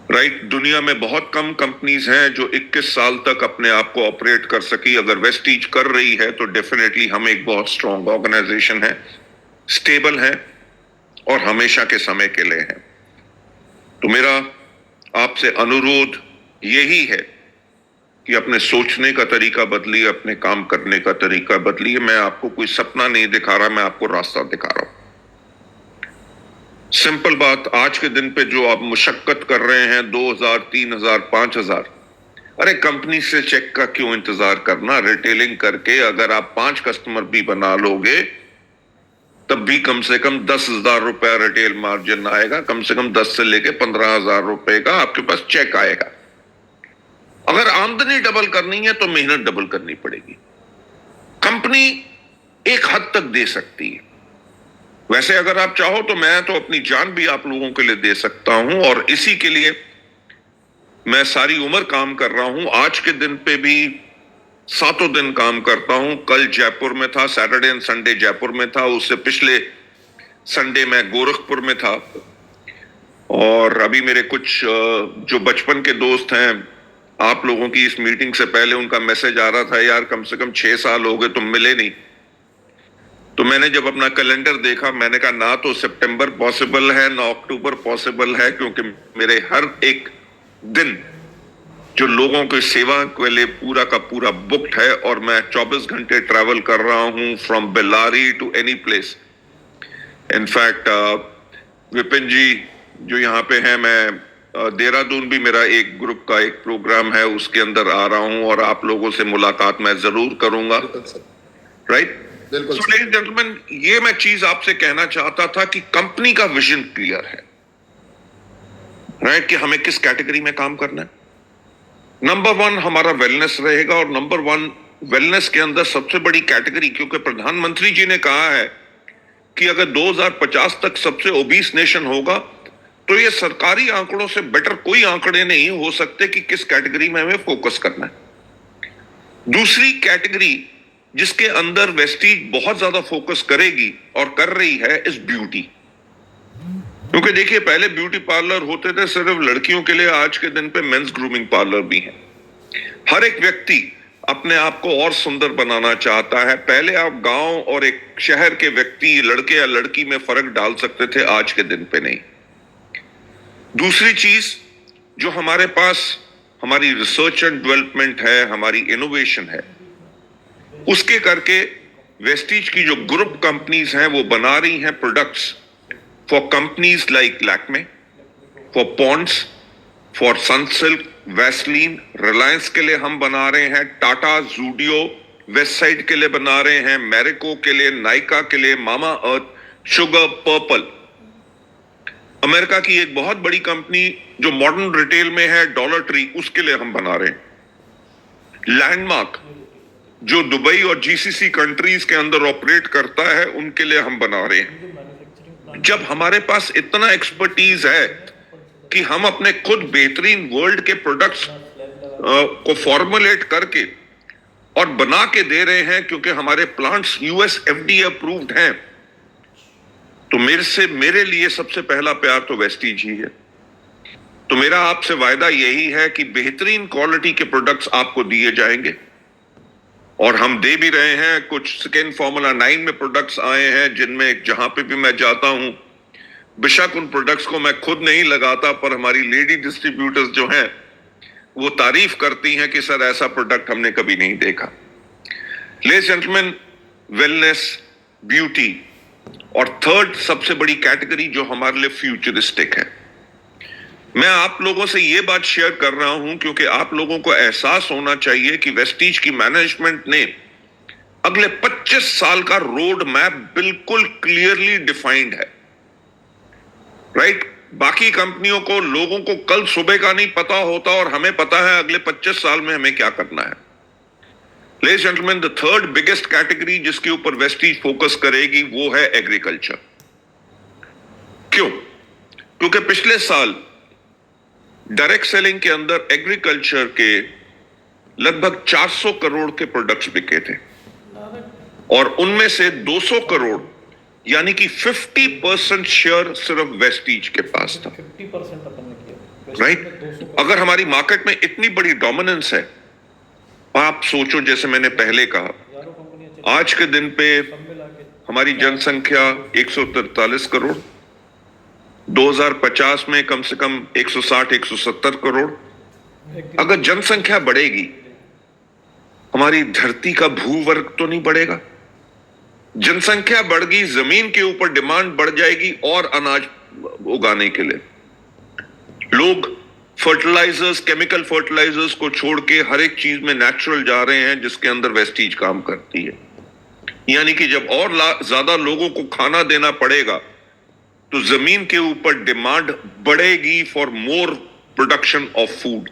राइट? दुनिया में बहुत कम कंपनीज हैं जो 21 साल तक अपने आप को ऑपरेट कर सकी। अगर वेस्टीज कर रही है तो डेफिनेटली हम एक बहुत स्ट्रॉन्ग ऑर्गेनाइजेशन है, स्टेबल है और हमेशा के समय के लिए है। तो मेरा आपसे अनुरोध यही है कि अपने सोचने का तरीका बदलिए, अपने काम करने का तरीका बदलिए। मैं आपको कोई सपना नहीं दिखा रहा, मैं आपको रास्ता दिखा रहा हूं। सिंपल बात, आज के दिन पे जो आप मुशक्कत कर रहे हैं 2,000, 3,000, 5,000, अरे कंपनी से चेक का क्यों इंतजार करना? रिटेलिंग करके अगर आप 5 कस्टमर भी बना लोगे तब भी कम से कम 10,000 रुपया रिटेल मार्जिन आएगा, कम से कम 10 से लेके 15,000 रुपए का आपके पास चेक आएगा। अगर आमदनी डबल करनी है तो मेहनत डबल करनी पड़ेगी। कंपनी एक हद तक दे सकती है, वैसे अगर आप चाहो तो मैं तो अपनी जान भी आप लोगों के लिए दे सकता हूं, और इसी के लिए मैं सारी उम्र काम कर रहा हूं। आज के दिन पे भी 7 दिन काम करता हूं। कल जयपुर में था, सैटरडे एंड संडे जयपुर में था, उससे पिछले संडे मैं गोरखपुर में था। और अभी मेरे कुछ जो बचपन के दोस्त हैं, आप लोगों की इस मीटिंग से पहले उनका मैसेज आ रहा था, यार कम से कम 6 साल हो गए तुम मिले नहीं। तो मैंने जब अपना कैलेंडर देखा, मैंने कहा ना तो सितंबर पॉसिबल है ना अक्टूबर पॉसिबल है, क्योंकि मेरे हर एक दिन जो लोगों की सेवा के लिए पूरा का पूरा बुक्ड है, और मैं 24 घंटे ट्रैवल कर रहा हूं from Bellary to any place. In fact Vipin ji जो यहाँ पे हैं, मैं देहरादून भी मेरा एक ग्रुप का एक प्रोग्राम है, उसके अंदर आ रहा हूं और आप लोगों से मुलाकात मैं जरूर करूंगा, राइट? सो लेडीज जेंटलमैन, ये मैं चीज आपसे कहना चाहता था कि कंपनी का विजन क्लियर है, राइट? कि हमें किस कैटेगरी में काम करना है। नंबर 1 हमारा वेलनेस रहेगा, और नंबर 1 वेलनेस के अंदर सबसे बड़ी कैटेगरी, क्योंकि प्रधानमंत्री जी ने कहा है कि अगर 2050 तक सबसे ओबीस नेशन होगा, तो ये सरकारी आंकड़ों से बेटर कोई आंकड़े नहीं हो सकते कि किस कैटेगरी में हमें फोकस करना है। दूसरी कैटेगरी जिसके अंदर वेस्टीज बहुत ज्यादा फोकस करेगी और कर रही है इस ब्यूटी। क्योंकि देखिए, पहले ब्यूटी पार्लर होते थे सिर्फ लड़कियों के लिए, आज के दिन पे मेंस ग्रूमिंग पार्लर भी है। हर एक व्यक्ति अपने आप को और सुंदर बनाना चाहता है। पहले आप गांव और एक शहर के व्यक्ति, लड़के या लड़की में फर्क डाल सकते थे, आज के दिन पे नहीं। दूसरी चीज जो हमारे पास हमारी रिसर्च एंड डेवलपमेंट है, हमारी इनोवेशन है, उसके करके वेस्टीज की जो ग्रुप कंपनीज हैं वो बना रही हैं products for companies like Lakme, for Pond's, for Sunsilk, Vaseline. Reliance के लिए हम बना रहे हैं, टाटा, जूडियो, वेस्टसाइड के लिए बना रहे हैं, मैरिको के लिए, नाइका के लिए, मामा अर्थ, शुगर, पर्पल। अमेरिका की एक बहुत बड़ी कंपनी जो मॉडर्न रिटेल में है, डॉलर ट्री, उसके लिए हम बना रहे हैं। लैंडमार्क जो दुबई और जीसीसी कंट्रीज के अंदर ऑपरेट करता है, उनके लिए हम बना रहे हैं। जब हमारे पास इतना एक्सपर्टीज है कि हम अपने खुद बेहतरीन वर्ल्ड के प्रोडक्ट्स को फॉर्मुलेट करके और बना के दे रहे हैं, क्योंकि हमारे प्लांट्स यूएस एफडीए अप्रूव्ड हैं, तो मेरे लिए सबसे पहला प्यार तो वेस्टीज ही है। तो मेरा आपसे वायदा यही है कि बेहतरीन क्वालिटी के प्रोडक्ट्स आपको दिए जाएंगे, और हम दे भी रहे हैं। कुछ सेकेंड फॉर्मूला 9 में प्रोडक्ट्स आए हैं, जिनमें जहां पे भी मैं जाता हूं, बेशक उन प्रोडक्ट्स को मैं खुद नहीं लगाता, पर हमारी लेडी डिस्ट्रीब्यूटर्स जो हैं वो तारीफ करती हैं कि सर ऐसा प्रोडक्ट हमने कभी नहीं देखा। लेडीज जेंटलमैन, वेलनेस, ब्यूटी, और थर्ड सबसे बड़ी कैटेगरी जो हमारे लिए फ्यूचरिस्टिक है। मैं आप लोगों से ये बात शेयर कर रहा हूं क्योंकि आप लोगों को एहसास होना चाहिए कि वेस्टीज की मैनेजमेंट ने अगले 25 साल का रोड मैप बिल्कुल क्लियरली डिफाइंड है। राइट? बाकी कंपनियों को, लोगों को कल सुबह का नहीं पता होता, और हमें पता है अगले 25 साल में हमें क्या करना है। Ladies gentleman, the third biggest category जिसके ऊपर वेस्टीज फोकस करेगी वो है एग्रीकल्चर। क्यों? क्योंकि पिछले साल डायरेक्ट सेलिंग के अंदर एग्रीकल्चर के लगभग 400 करोड़ के प्रोडक्ट्स बिके थे, और उनमें से 200 करोड़ यानी कि 50% शेयर सिर्फ वेस्टीज के पास था। 50% अपन ने किया, राइट? अगर हमारी मार्केट में इतनी बड़ी डोमिनेंस है, आप सोचो, जैसे मैंने पहले कहा, आज के दिन पे हमारी जनसंख्या 143 करोड़, 2050 में कम से कम 160-170 करोड़। अगर जनसंख्या बढ़ेगी, हमारी धरती का भूवर्ग तो नहीं बढ़ेगा? जनसंख्या बढ़ गई, जमीन के ऊपर डिमांड बढ़ जाएगी और अनाज उगाने के लिए। लोग फर्टिलाइजर्स, केमिकल फर्टिलाइजर्स को छोड़ के हर एक चीज में नेचुरल जा रहे हैं, जिसके अंदर वेस्टीज काम करती है। यानी कि जब और ज्यादा लोगों को खाना देना पड़ेगा, तो जमीन के ऊपर डिमांड बढ़ेगी for more production of food.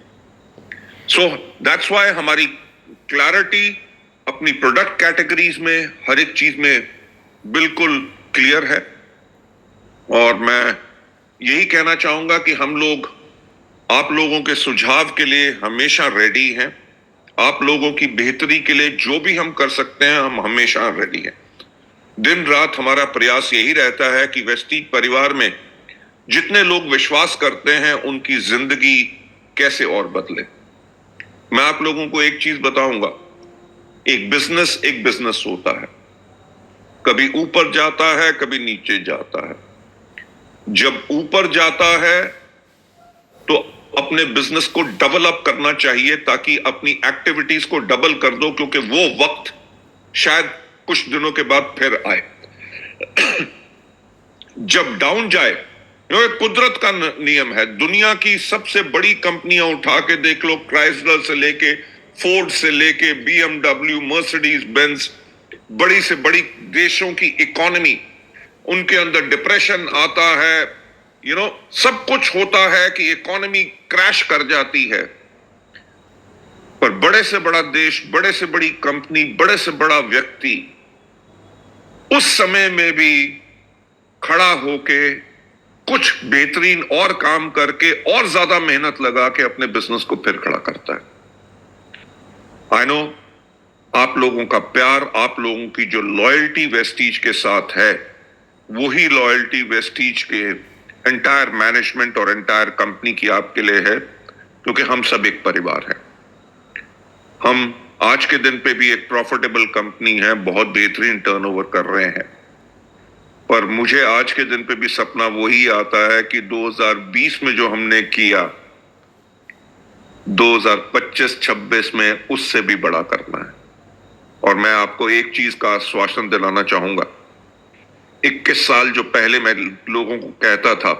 So that's why हमारी क्लैरिटी अपनी प्रोडक्ट कैटेगरीज में, हर एक चीज में बिल्कुल क्लियर है। और मैं यही कहना चाहूंगा कि हम लोग आप लोगों के सुझाव के लिए हमेशा रेडी हैं। आप लोगों की बेहतरी के लिए जो भी हम कर सकते हैं, हम हमेशा रेडी हैं। दिन रात हमारा प्रयास यही रहता है कि वेस्टीज परिवार में जितने लोग विश्वास करते हैं, उनकी जिंदगी कैसे और बदले। मैं आप लोगों को एक चीज बताऊंगा, एक बिजनेस होता है, कभी ऊपर जाता है, कभी नीचे जाता है। जब ऊपर जाता है तो अपने बिजनेस को डेवलप करना चाहिए, ताकि अपनी एक्टिविटीज को डबल कर दो, क्योंकि वो वक्त शायद कुछ दिनों के बाद फिर आए। जब डाउन जाए, कुदरत का नियम है। दुनिया की सबसे बड़ी कंपनियां उठा के देख लो, क्राइसलर से लेके, फोर्ड से लेके, बीएमडब्ल्यू, मर्सिडीज बेंज, बड़ी से बड़ी देशों की इकोनॉमी, उनके अंदर डिप्रेशन आता है, सब कुछ होता है कि इकोनॉमी क्रैश कर जाती है। पर बड़े से बड़ा देश, बड़े से बड़ी कंपनी, बड़े से बड़ा व्यक्ति उस समय में भी खड़ा होके कुछ बेहतरीन और काम करके और ज्यादा मेहनत लगा के अपने बिजनेस को फिर खड़ा करता है। आई नो आप लोगों का प्यार, आप लोगों की जो लॉयल्टी वेस्टीज के साथ है, वही लॉयल्टी वेस्टीज के एंटायर मैनेजमेंट और एंटायर कंपनी की आपके लिए है, क्योंकि हम सब एक परिवार है। हम आज के दिन पे भी एक प्रॉफिटेबल कंपनी है, बहुत बेहतरीन टर्नओवर कर रहे हैं, पर मुझे आज के दिन पे भी सपना वही आता है कि 2020 में जो हमने किया, 2025-26 में उससे भी बड़ा करना है। और मैं आपको एक चीज का आश्वासन दिलाना चाहूंगा, 21 साल जो पहले मैं लोगों को कहता था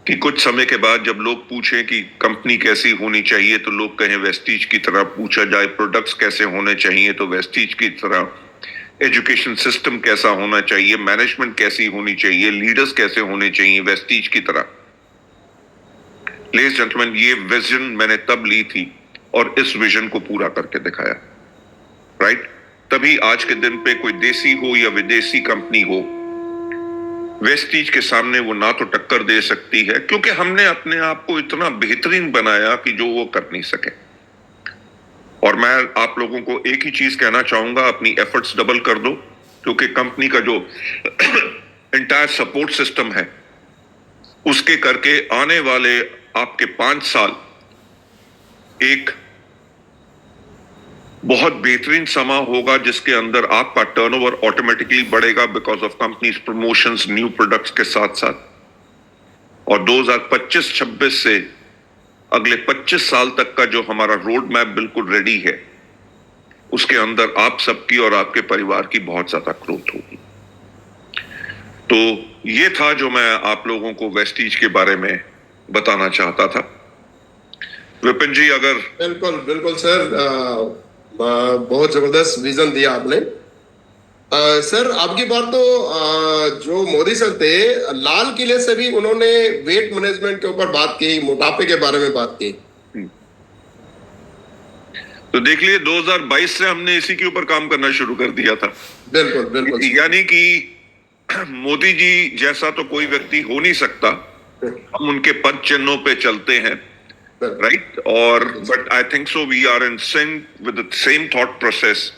कि कुछ समय के बाद जब लोग पूछें कि कंपनी कैसी होनी चाहिए तो लोग कहें वेस्टीज की तरह, पूछा जाए प्रोडक्ट्स कैसे होने चाहिए तो वेस्टीज की तरह, एजुकेशन सिस्टम कैसा होना चाहिए, मैनेजमेंट कैसी होनी चाहिए, लीडर्स कैसे होने चाहिए वेस्टीज की तरह। लेडीज जेंटलमैन, ये विजन मैंने तब ली थी और इस विजन को पूरा करके दिखाया, राइट? तभी आज के दिन पे कोई देसी हो या विदेशी कंपनी हो, वेस्टीज के सामने वो ना तो टक्कर दे सकती है, क्योंकि हमने अपने आप को इतना बेहतरीन बनाया कि जो वो कर नहीं सके। और मैं आप लोगों को एक ही चीज कहना चाहूंगा, अपनी एफर्ट्स डबल कर दो, क्योंकि कंपनी का जो एंटायर सपोर्ट सिस्टम है, उसके करके आने वाले आपके 5 साल एक बहुत बेहतरीन समा होगा, जिसके अंदर आपका टर्नओवर ऑटोमेटिकली बढ़ेगा because of companies promotions, new products के साथ साथ। और 2025-26 से अगले 25 साल तक का जो हमारा रोड मैप बिल्कुल रेडी है, उसके अंदर आप सबकी और आपके परिवार की बहुत ज्यादा ग्रोथ होगी। तो ये था जो मैं आप लोगों को वेस्टीज के बारे में बताना चाहता था। विपिन जी, अगर बिल्कुल बिल्कुल सर, बहुत जबरदस्त विजन दिया आपने। सर आपकी बात तो जो मोदी सर थे, लाल किले से भी उन्होंने वेट मैनेजमेंट के ऊपर बात की, मोटापे के बारे में बात की। तो देख लिए 2022 से हमने इसी के ऊपर काम करना शुरू कर दिया था। बिल्कुल बिल्कुल, यानी कि मोदी जी जैसा तो कोई व्यक्ति हो नहीं सकता, हम उनके पद चिन्हों पे चलते हैं, राइट? और but I think so we are in sync with the same thought process.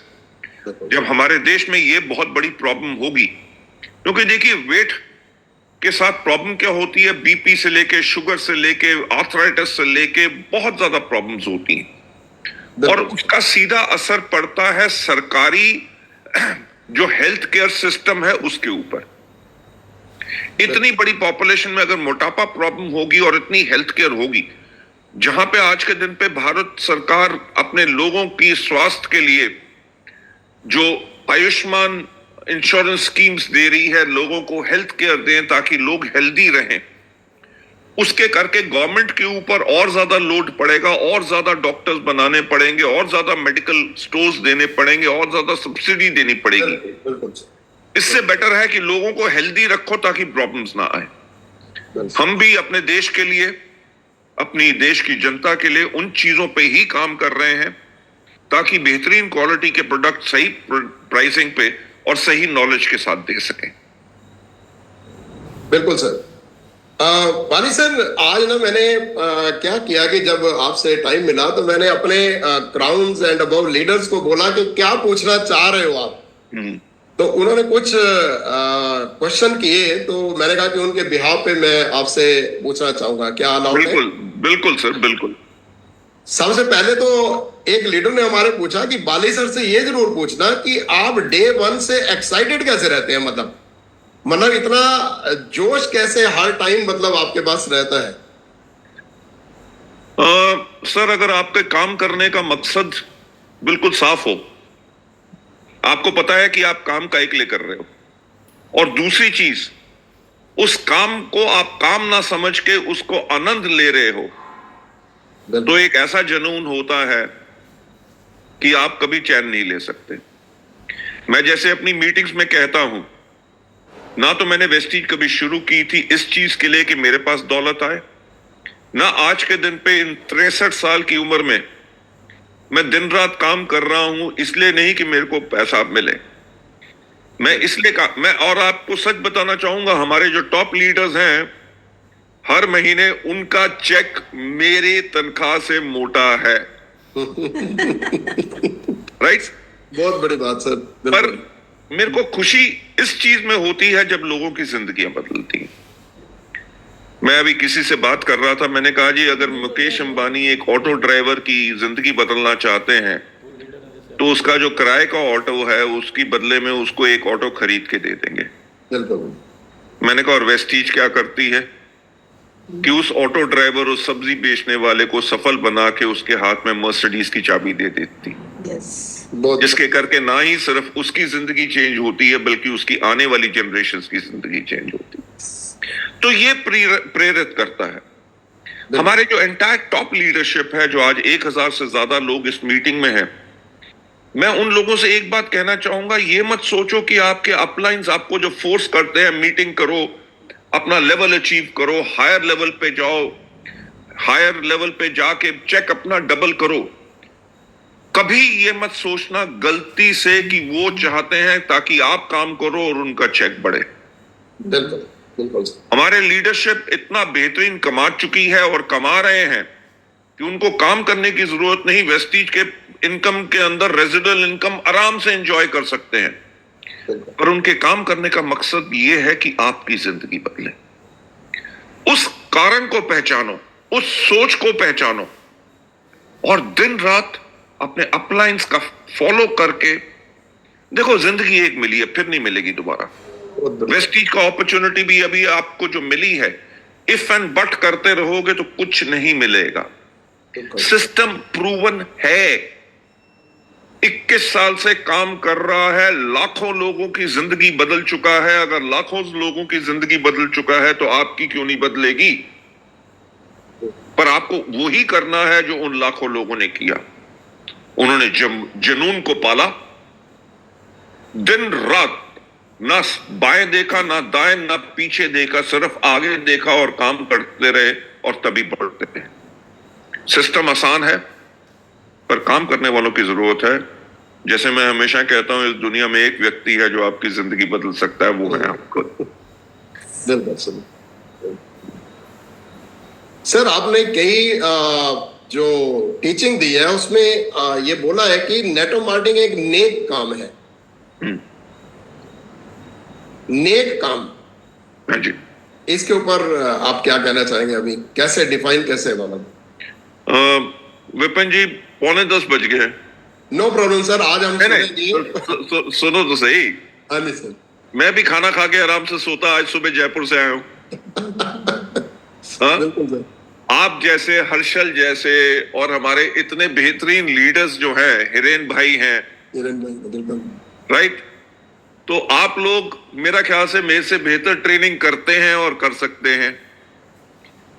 जब हमारे देश में ये बहुत बड़ी प्रॉब्लम होगी, क्योंकि देखिए वेट के साथ प्रॉब्लम क्या होती है, बीपी से लेके, शुगर से लेके, आर्थराइटिस से लेके बहुत ज्यादा प्रॉब्लम्स होती हैं, और उसका सीधा असर पड़ता है सरकारी जो हेल्थ केयर सिस्टम है उसके ऊपर। इतनी बड़ी पॉपुलेशन में अगर मोटापा प्रॉब्लम होगी और इतनी हेल्थ केयर होगी, जहां पे आज के दिन पे भारत सरकार अपने लोगों की स्वास्थ्य के लिए जो आयुष्मान इंश्योरेंस स्कीम्स दे रही है, लोगों को हेल्थ केयर दें ताकि लोग हेल्दी रहें, उसके करके गवर्नमेंट के ऊपर और ज्यादा लोड पड़ेगा, और ज्यादा डॉक्टर्स बनाने पड़ेंगे, और ज्यादा मेडिकल स्टोर्स देने पड़ेंगे, और ज्यादा सब्सिडी देनी पड़ेगी। इससे बेटर है कि लोगों को हेल्दी रखो ताकि प्रॉब्लम्स ना आए। हम भी अपने देश के लिए, अपनी देश की जनता के लिए उन चीजों पे ही काम कर रहे हैं ताकि बेहतरीन क्वालिटी के प्रोडक्ट सही प्राइसिंग पे और सही नॉलेज के साथ दे सकें। बिल्कुल सर। वानी सर, आज ना मैंने क्या किया कि जब आपसे टाइम मिला तो मैंने अपने क्राउन्स एंड अबव लीडर्स को बोला कि क्या पूछना चाह रहे हो आप। तो उन्होंने कुछ क्वेश्चन किए, तो मैंने कहा कि उनके बिहाफ पे मैं आपसे पूछना चाहूंगा, क्या अलाउड है? बिल्कुल बिल्कुल सर, बिल्कुल। सबसे पहले तो एक लीडर ने हमारे पूछा कि बाली सर से ये जरूर पूछना कि आप डे 1 से एक्साइटेड कैसे रहते हैं, मतलब इतना जोश कैसे हर टाइम मतलब आपके पास रहता है? सर, अगर आपके काम करने का मकसद बिल्कुल साफ हो, आपको पता है कि आप काम काहे के लिए कर रहे हो, और दूसरी चीज, उस काम को आप काम ना समझ के उसको आनंद ले रहे हो, तो एक ऐसा जुनून होता है कि आप कभी चैन नहीं ले सकते। मैं जैसे अपनी मीटिंग्स में कहता हूं, ना तो मैंने वेस्टीज कभी शुरू की थी इस चीज के लिए कि मेरे पास दौलत आए, ना आज के दिन पे इन 63 साल की उम्र में मैं दिन रात काम कर रहा हूं इसलिए नहीं कि मेरे को पैसा मिले। मैं इसलिए मैं और आपको सच बताना चाहूंगा, हमारे जो टॉप लीडर्स हैं, हर महीने उनका चेक मेरे तनख्वाह से मोटा है। राइट? बहुत बड़ी बात सर, पर मेरे को खुशी इस चीज में होती है जब लोगों की जिंदगियां बदलती हैं। मैं अभी किसी से बात कर रहा था, मैंने कहा जी अगर मुकेश अंबानी एक ऑटो ड्राइवर की जिंदगी बदलना चाहते हैं तो उसका जो किराए का ऑटो है उसकी बदले में उसको एक ऑटो खरीद के दे देंगे। बिल्कुल। मैंने कहा और वेस्टीज क्या करती है कि उस ऑटो ड्राइवर, उस सब्जी बेचने वाले को सफल बना के उसके हाथ में मर्सिडीज की चाबी दे देती, जिसके करके ना ही सिर्फ उसकी जिंदगी चेंज होती है बल्कि उसकी आने वाली जनरेशंस की जिंदगी चेंज होती है। तो ये प्रेरित करता है। हमारे जो एंटायर टॉप लीडरशिप है, जो आज 1000 से ज्यादा लोग इस मीटिंग में हैं, मैं उन लोगों से एक बात कहना चाहूंगा, ये मत सोचो कि आपके अपलाइंस आपको जो फोर्स करते हैं मीटिंग करो, अपना लेवल अचीव करो, हायर लेवल पे जाओ, हायर लेवल पे जाके चेक अपना डबल करो। कभी ये मत सोचना गलती से कि वो चाहते हैं ताकि आप काम करो और उनका चेक बढ़े। बिल्कुल बिल्कुल। हमारे लीडरशिप इतना बेहतरीन कमा चुकी है और कमा रहे हैं कि उनको काम करने की जरूरत नहीं। वेस्टीज के इनकम के अंदर रेजिडुअल इनकम आराम से एंजॉय कर सकते हैं, पर उनके काम करने का मकसद ये है कि आपकी जिंदगी बदले। उस कारण को पहचानो, उस सोच को पहचानो और दिन रात अपने अपलाइंस का फॉलो करके देखो। जिंदगी एक मिली है, फिर नहीं मिलेगी दोबारा। वेस्टीज का अपॉर्चुनिटी भी अभी आपको जो मिली है, इफ एंड बट करते रहोगे तो कुछ नहीं मिलेगा। सिस्टम प्रूवन है, 21 साल से काम कर रहा है, लाखों लोगों की जिंदगी बदल चुका है। अगर लाखों लोगों की जिंदगी बदल चुका है तो आपकी क्यों नहीं बदलेगी? पर आपको वही करना है जो उन लाखों लोगों ने किया। उन्होंने जुनून को पाला, दिन रात ना बाएं देखा, ना दाएं, ना पीछे देखा, सिर्फ आगे देखा और काम करते रहे और तभी बढ़ते रहे। सिस्टम आसान है पर काम करने वालों की जरूरत है। जैसे मैं हमेशा कहता हूं, इस दुनिया में एक व्यक्ति है जो आपकी जिंदगी बदल सकता है, वो है आपको। सर आपने कई जो टीचिंग दी है उसमें ये बोला है कि नेटवर्क मार्केटिंग एक नेक काम है। नेक काम, हाँ जी। इसके ऊपर आप क्या कहना चाहेंगे? अभी कैसे डिफाइन, कैसे मतलब? विपिन जी 9:45 बज गए। नो प्रॉब्लम सर, आज हम सुनो तो सही। हाँ जी सर। मैं भी खाना खा के आराम से सोता, आज सुबह जयपुर से आया हूँ। बिल्कुल सर। आप जैसे, हर्षल जैसे और हमारे इतने बेहतरीन लीडर्स जो हैं, हिरेन भाई हैं, राइट? तो आप लोग मेरा ख्याल से मेरे से बेहतर ट्रेनिंग करते हैं और कर सकते हैं,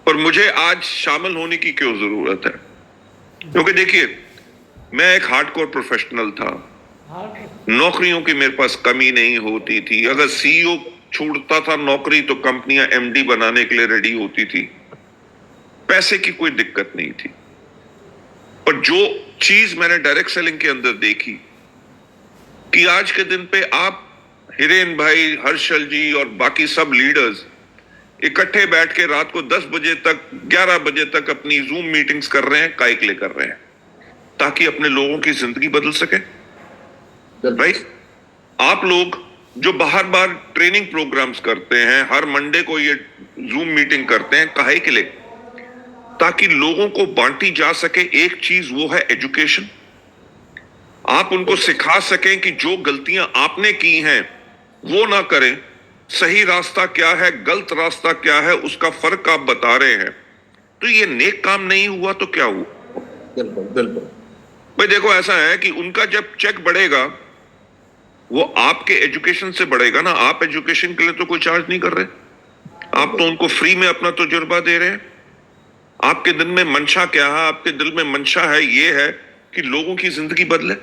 पर मुझे आज शामिल होने की क्यों जरूरत है? क्योंकि देखिए, मैं एक हार्डकोर प्रोफेशनल था, नौकरियों की मेरे पास कमी नहीं होती थी। अगर सीईओ छोड़ता था नौकरी तो कंपनियां एमडी बनाने के लिए रेडी होती थी, पैसे की कोई दिक्कत नहीं थी। पर जो चीज मैंने डायरेक्ट सेलिंग के अंदर देखी कि आज के दिन पे आप, हिरेन भाई, हर्षल जी और बाकी सब लीडर्स इकट्ठे बैठ के रात को 10 बजे तक, 11 बजे तक अपनी जूम मीटिंग्स कर रहे हैं। काहे के लिए कर रहे हैं? ताकि अपने लोगों की जिंदगी बदल सके, राइट? आप लोग जो बाहर बाहर ट्रेनिंग प्रोग्राम्स करते हैं, हर मंडे को ये जूम मीटिंग करते हैं, काहे के लिए? ताकि लोगों को बांटी जा सके एक चीज, वो है एजुकेशन। आप उनको सिखा सकें कि जो गलतियां आपने की हैं वो ना करें, सही रास्ता क्या है, गलत रास्ता क्या है, उसका फर्क आप बता रहे हैं। तो ये नेक काम नहीं हुआ तो क्या हुआ? बिल्कुल बिल्कुल भाई देखो, ऐसा है कि उनका जब चेक बढ़ेगा वो आपके एजुकेशन से बढ़ेगा ना। आप एजुकेशन के लिए तो कोई चार्ज नहीं कर रहे, आप तो उनको फ्री में अपना तजुर्बा दे रहे हैं। आपके दिल में मंशा क्या है? आपके दिल में मंशा है, ये है कि लोगों की जिंदगी बदले।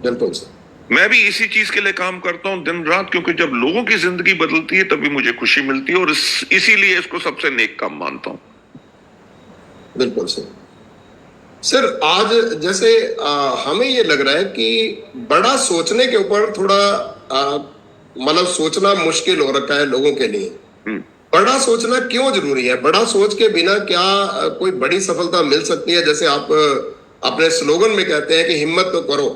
बिल्कुल सर। मैं भी इसी चीज के लिए काम करता हूं दिन रात, क्योंकि जब लोगों की जिंदगी बदलती है तभी मुझे खुशी मिलती है और इसीलिए इसको सबसे नेक काम मानता हूं। बिल्कुल सर। सर आज जैसे हमें ये लग रहा है कि बड़ा सोचने के ऊपर थोड़ा मतलब सोचना मुश्किल हो रखा है लोगों के लिए। बड़ा सोचना क्यों जरूरी है? बड़ा सोच के बिना क्या कोई बड़ी सफलता मिल सकती है? जैसे आप अपने स्लोगन में कहते हैं कि हिम्मत तो करो,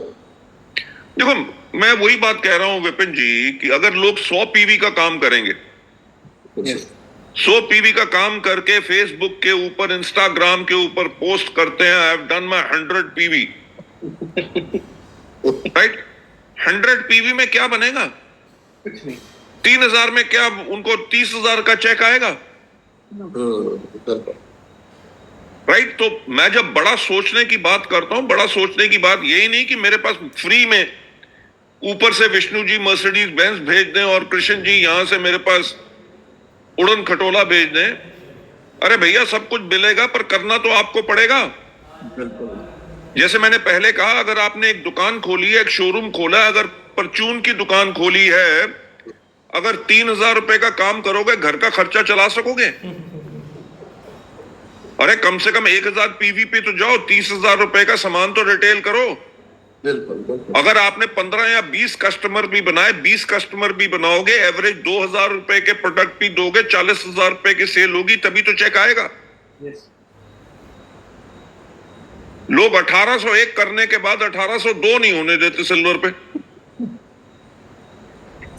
देखो, मैं वही बात कह रहा हूं विपिन जी कि अगर लोग 100 पीवी का काम करेंगे, Yes. 100 पीवी का काम करके फेसबुक के ऊपर, इंस्टाग्राम के ऊपर पोस्ट करते हैं, I have done my 100 PV, right? 100 PV में क्या बनेगा? कुछ नहीं। 3000 में क्या उनको 30,000 का चेक आएगा? बिल्कुल। राइट? तो मैं जब बड़ा सोचने की बात करता हूं, बड़ा सोचने की बात यही नहीं कि मेरे पास फ्री में ऊपर से विष्णु जी मर्सिडीज बेंज भेज दें और कृष्ण जी यहां से मेरे पास उड़न खटोला भेज दें। अरे भैया, सब कुछ मिलेगा पर करना तो आपको पड़ेगा। बिल्कुल। जैसे मैंने पहले कहा, अगर आपने एक दुकान खोली है, एक शोरूम खोला है, अगर परचून की दुकान खोली है, अगर 3,000 रुपए का काम करोगे, घर का खर्चा चला सकोगे? अरे कम से कम 1,000 पीवी पे तो जाओ, 30,000 रुपए का सामान तो रिटेल करो। बिल्कुल। अगर आपने 15 या 20 कस्टमर भी बनाए, 20 कस्टमर भी बनाओगे, एवरेज 2,000 रुपए के प्रोडक्ट भी दोगे, 40,000 रुपए की सेल होगी, तभी तो चेक आएगा। Yes. लोग 1801 करने के बाद 1802 नहीं होने देते सिल्वर पे।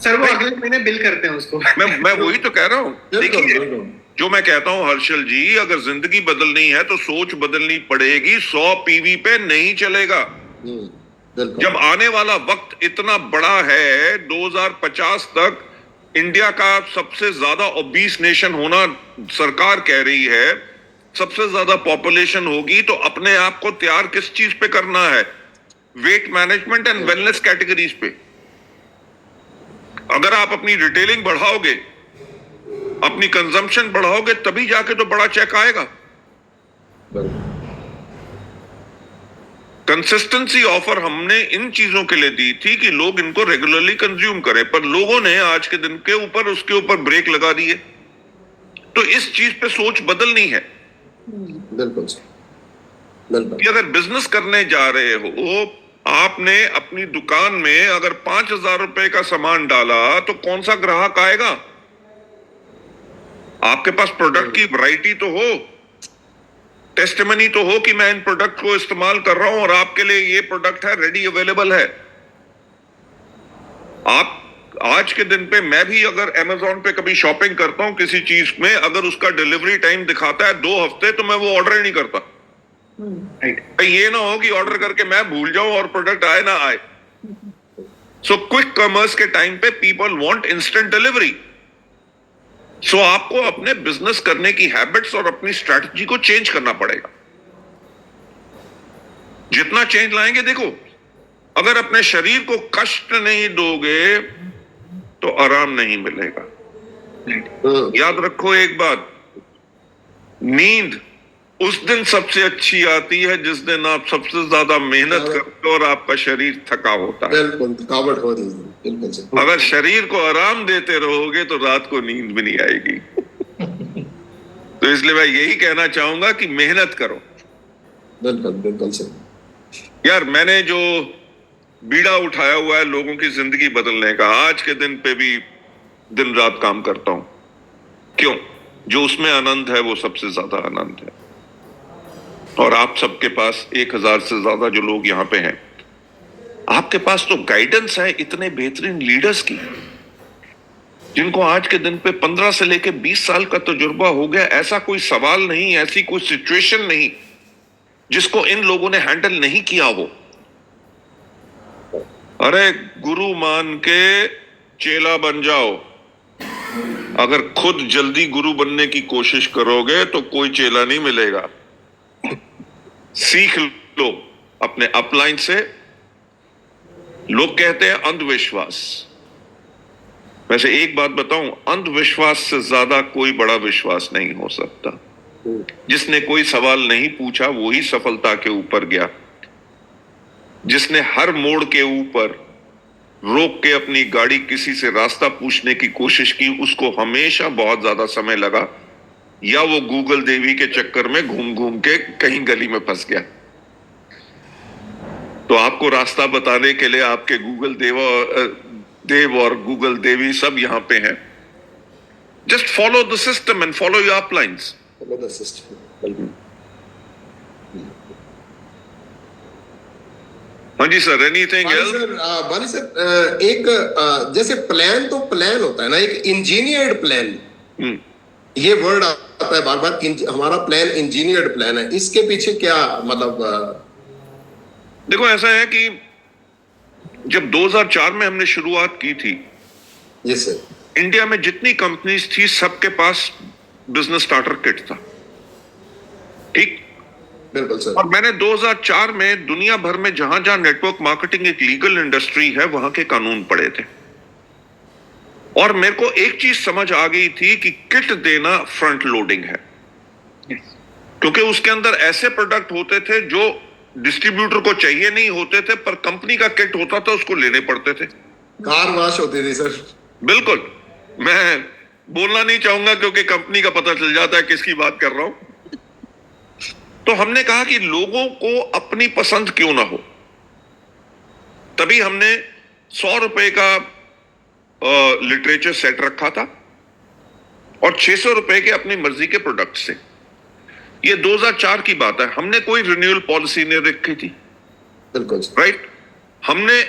सर वो अगले महीने बिल करते हैं उसको। मैं वही तो कह रहा हूं। बिल्कुल। देखिए, बिल्कुल। जो मैं कहता हूं हर्षल जी, अगर जिंदगी बदलनी है तो सोच बदलनी पड़ेगी। 100 पीवी पे नहीं चलेगा। बिल्कुल। जब आने वाला वक्त इतना बड़ा है, 2050 तक इंडिया का सबसे ज्यादा ओबीस नेशन होना सरकार कह रही है, सबसे ज्यादा पॉपुलेशन होगी, तो अपने आप को तैयार किस चीज पे करना है? Weight management and wellness categories पे। अगर आप अपनी रिटेलिंग बढ़ाओगे, अपनी कंजम्पशन बढ़ाओगे, तभी जाके तो बड़ा चेक आएगा। कंसिस्टेंसी ऑफर हमने इन चीजों के लिए दी थी कि लोग इनको रेगुलरली कंज्यूम करें, पर लोगों ने आज के दिन के ऊपर उसके ऊपर ब्रेक लगा दिए। तो इस चीज पे सोच बदलनी है। बिल्कुल। बिल्कुल। कि अगर बिजनेस करने जा रहे हो, आपने अपनी दुकान में अगर 5,000 रुपए का सामान डाला, तो कौन सा ग्राहक आएगा? आपके पास प्रोडक्ट की वैरायटी तो हो, टेस्टिमनी तो हो कि मैं इन प्रोडक्ट को इस्तेमाल कर रहा हूं और आपके लिए ये प्रोडक्ट है, रेडी अवेलेबल है। आप आज के दिन पे, मैं भी अगर अमेज़न पे कभी शॉपिंग करता हूं किसी चीज में, अगर उसका डिलीवरी टाइम दिखाता है 2 हफ्ते, तो मैं वो ऑर्डर ही नहीं करता। राइट। ये ना हो कि ऑर्डर करके मैं भूल जाऊं और प्रोडक्ट आए ना आए। सो क्विक कॉमर्स के टाइम पे पीपल वांट इंस्टेंट डिलीवरी। सो आपको अपने बिजनेस करने की हैबिट्स और अपनी स्ट्रैटेजी को चेंज करना पड़ेगा। जितना चेंज लाएंगे, देखो, अगर अपने शरीर को कष्ट नहीं दोगे तो आराम नहीं मिलेगा। याद रखो एक बात, नींद उस दिन सबसे अच्छी आती है जिस दिन आप सबसे ज्यादा मेहनत करते हो और आपका शरीर थका होता है। बिल्कुल, थकावट हो रही है। बिल्कुल सही। अगर शरीर को आराम देते रहोगे तो रात को नींद भी नहीं आएगी। तो इसलिए मैं यही कहना चाहूंगा कि मेहनत करो। बिल्कुल। बिल्कुल सही। यार, मैंने जो बीड़ा उठाया हुआ है लोगों की जिंदगी बदलने का, आज के दिन पे भी दिन रात काम करता हूं। क्यों? जो उसमें आनंद है वो सबसे ज्यादा आनंद है। और आप सबके पास 1,000 से ज्यादा जो लोग यहां पे हैं, आपके पास तो गाइडेंस है इतने बेहतरीन लीडर्स की, जिनको आज के दिन पे 15 से लेके 20 साल का तजुर्बा हो गया। ऐसा कोई सवाल नहीं, ऐसी कोई सिचुएशन नहीं जिसको इन लोगों ने हैंडल नहीं किया हो। अरे गुरु मान के चेला बन जाओ। अगर खुद जल्दी गुरु बनने की कोशिश करोगे तो कोई चेला नहीं मिलेगा। सीख लो अपने अपलाइन से। लोग कहते हैं अंधविश्वास। वैसे एक बात बताऊं, अंधविश्वास से ज्यादा कोई बड़ा विश्वास नहीं हो सकता। जिसने कोई सवाल नहीं पूछा वही सफलता के ऊपर गया। जिसने हर मोड़ के ऊपर रोक के अपनी गाड़ी किसी से रास्ता पूछने की कोशिश की, उसको हमेशा बहुत ज्यादा समय लगा, या वो गूगल देवी के चक्कर में घूम घूम के कहीं गली में फंस गया। तो आपको रास्ता बताने के लिए आपके गूगल देव और गूगल देवी सब यहां पे हैं। Just follow the system and follow your अपलाइंस। Follow the system. हाँ जी सर, एनीथिंग बानी एल्स? सर, बानी सर, एक जैसे प्लान तो प्लान होता है ना, एक इंजीनियर्ड प्लान, ये वर्ड आता है बार बार, हमारा प्लान इंजीनियर्ड प्लान है, इसके पीछे क्या मतलब? देखो ऐसा है कि जब 2004 में हमने शुरुआत की थी, यस सर। इंडिया में जितनी कंपनीज थी सबके पास बिजनेस स्टार्टर किट था, ठीक? बिल्कुल सर। और मैंने 2004 में दुनिया भर में जहां जहां नेटवर्क मार्केटिंग एक लीगल इंडस्ट्री है वहां के कानून पढ़े थे, और मेरे को एक चीज समझ आ गई थी कि किट देना फ्रंट लोडिंग है, क्योंकि उसके अंदर ऐसे प्रोडक्ट होते थे जो डिस्ट्रीब्यूटर को चाहिए नहीं होते थे, पर कंपनी का किट होता था, उसको लेने पड़ते थे। कार वॉश होती थी सर। बिल्कुल, मैं बोलना नहीं चाहूंगा क्योंकि कंपनी का पता चल जाता है किसकी बात कर रहा हूं। तो हमने कहा कि लोगों को अपनी पसंद क्यों ना हो, तभी हमने 100 रुपए का लिटरेचर सेट रखा था और 600 रुपए के अपनी मर्जी के प्रोडक्ट से। ये 2004 की बात है, हमने कोई रिन्यूअल पॉलिसी नहीं रखी थी। बिल्कुल राइट। हमने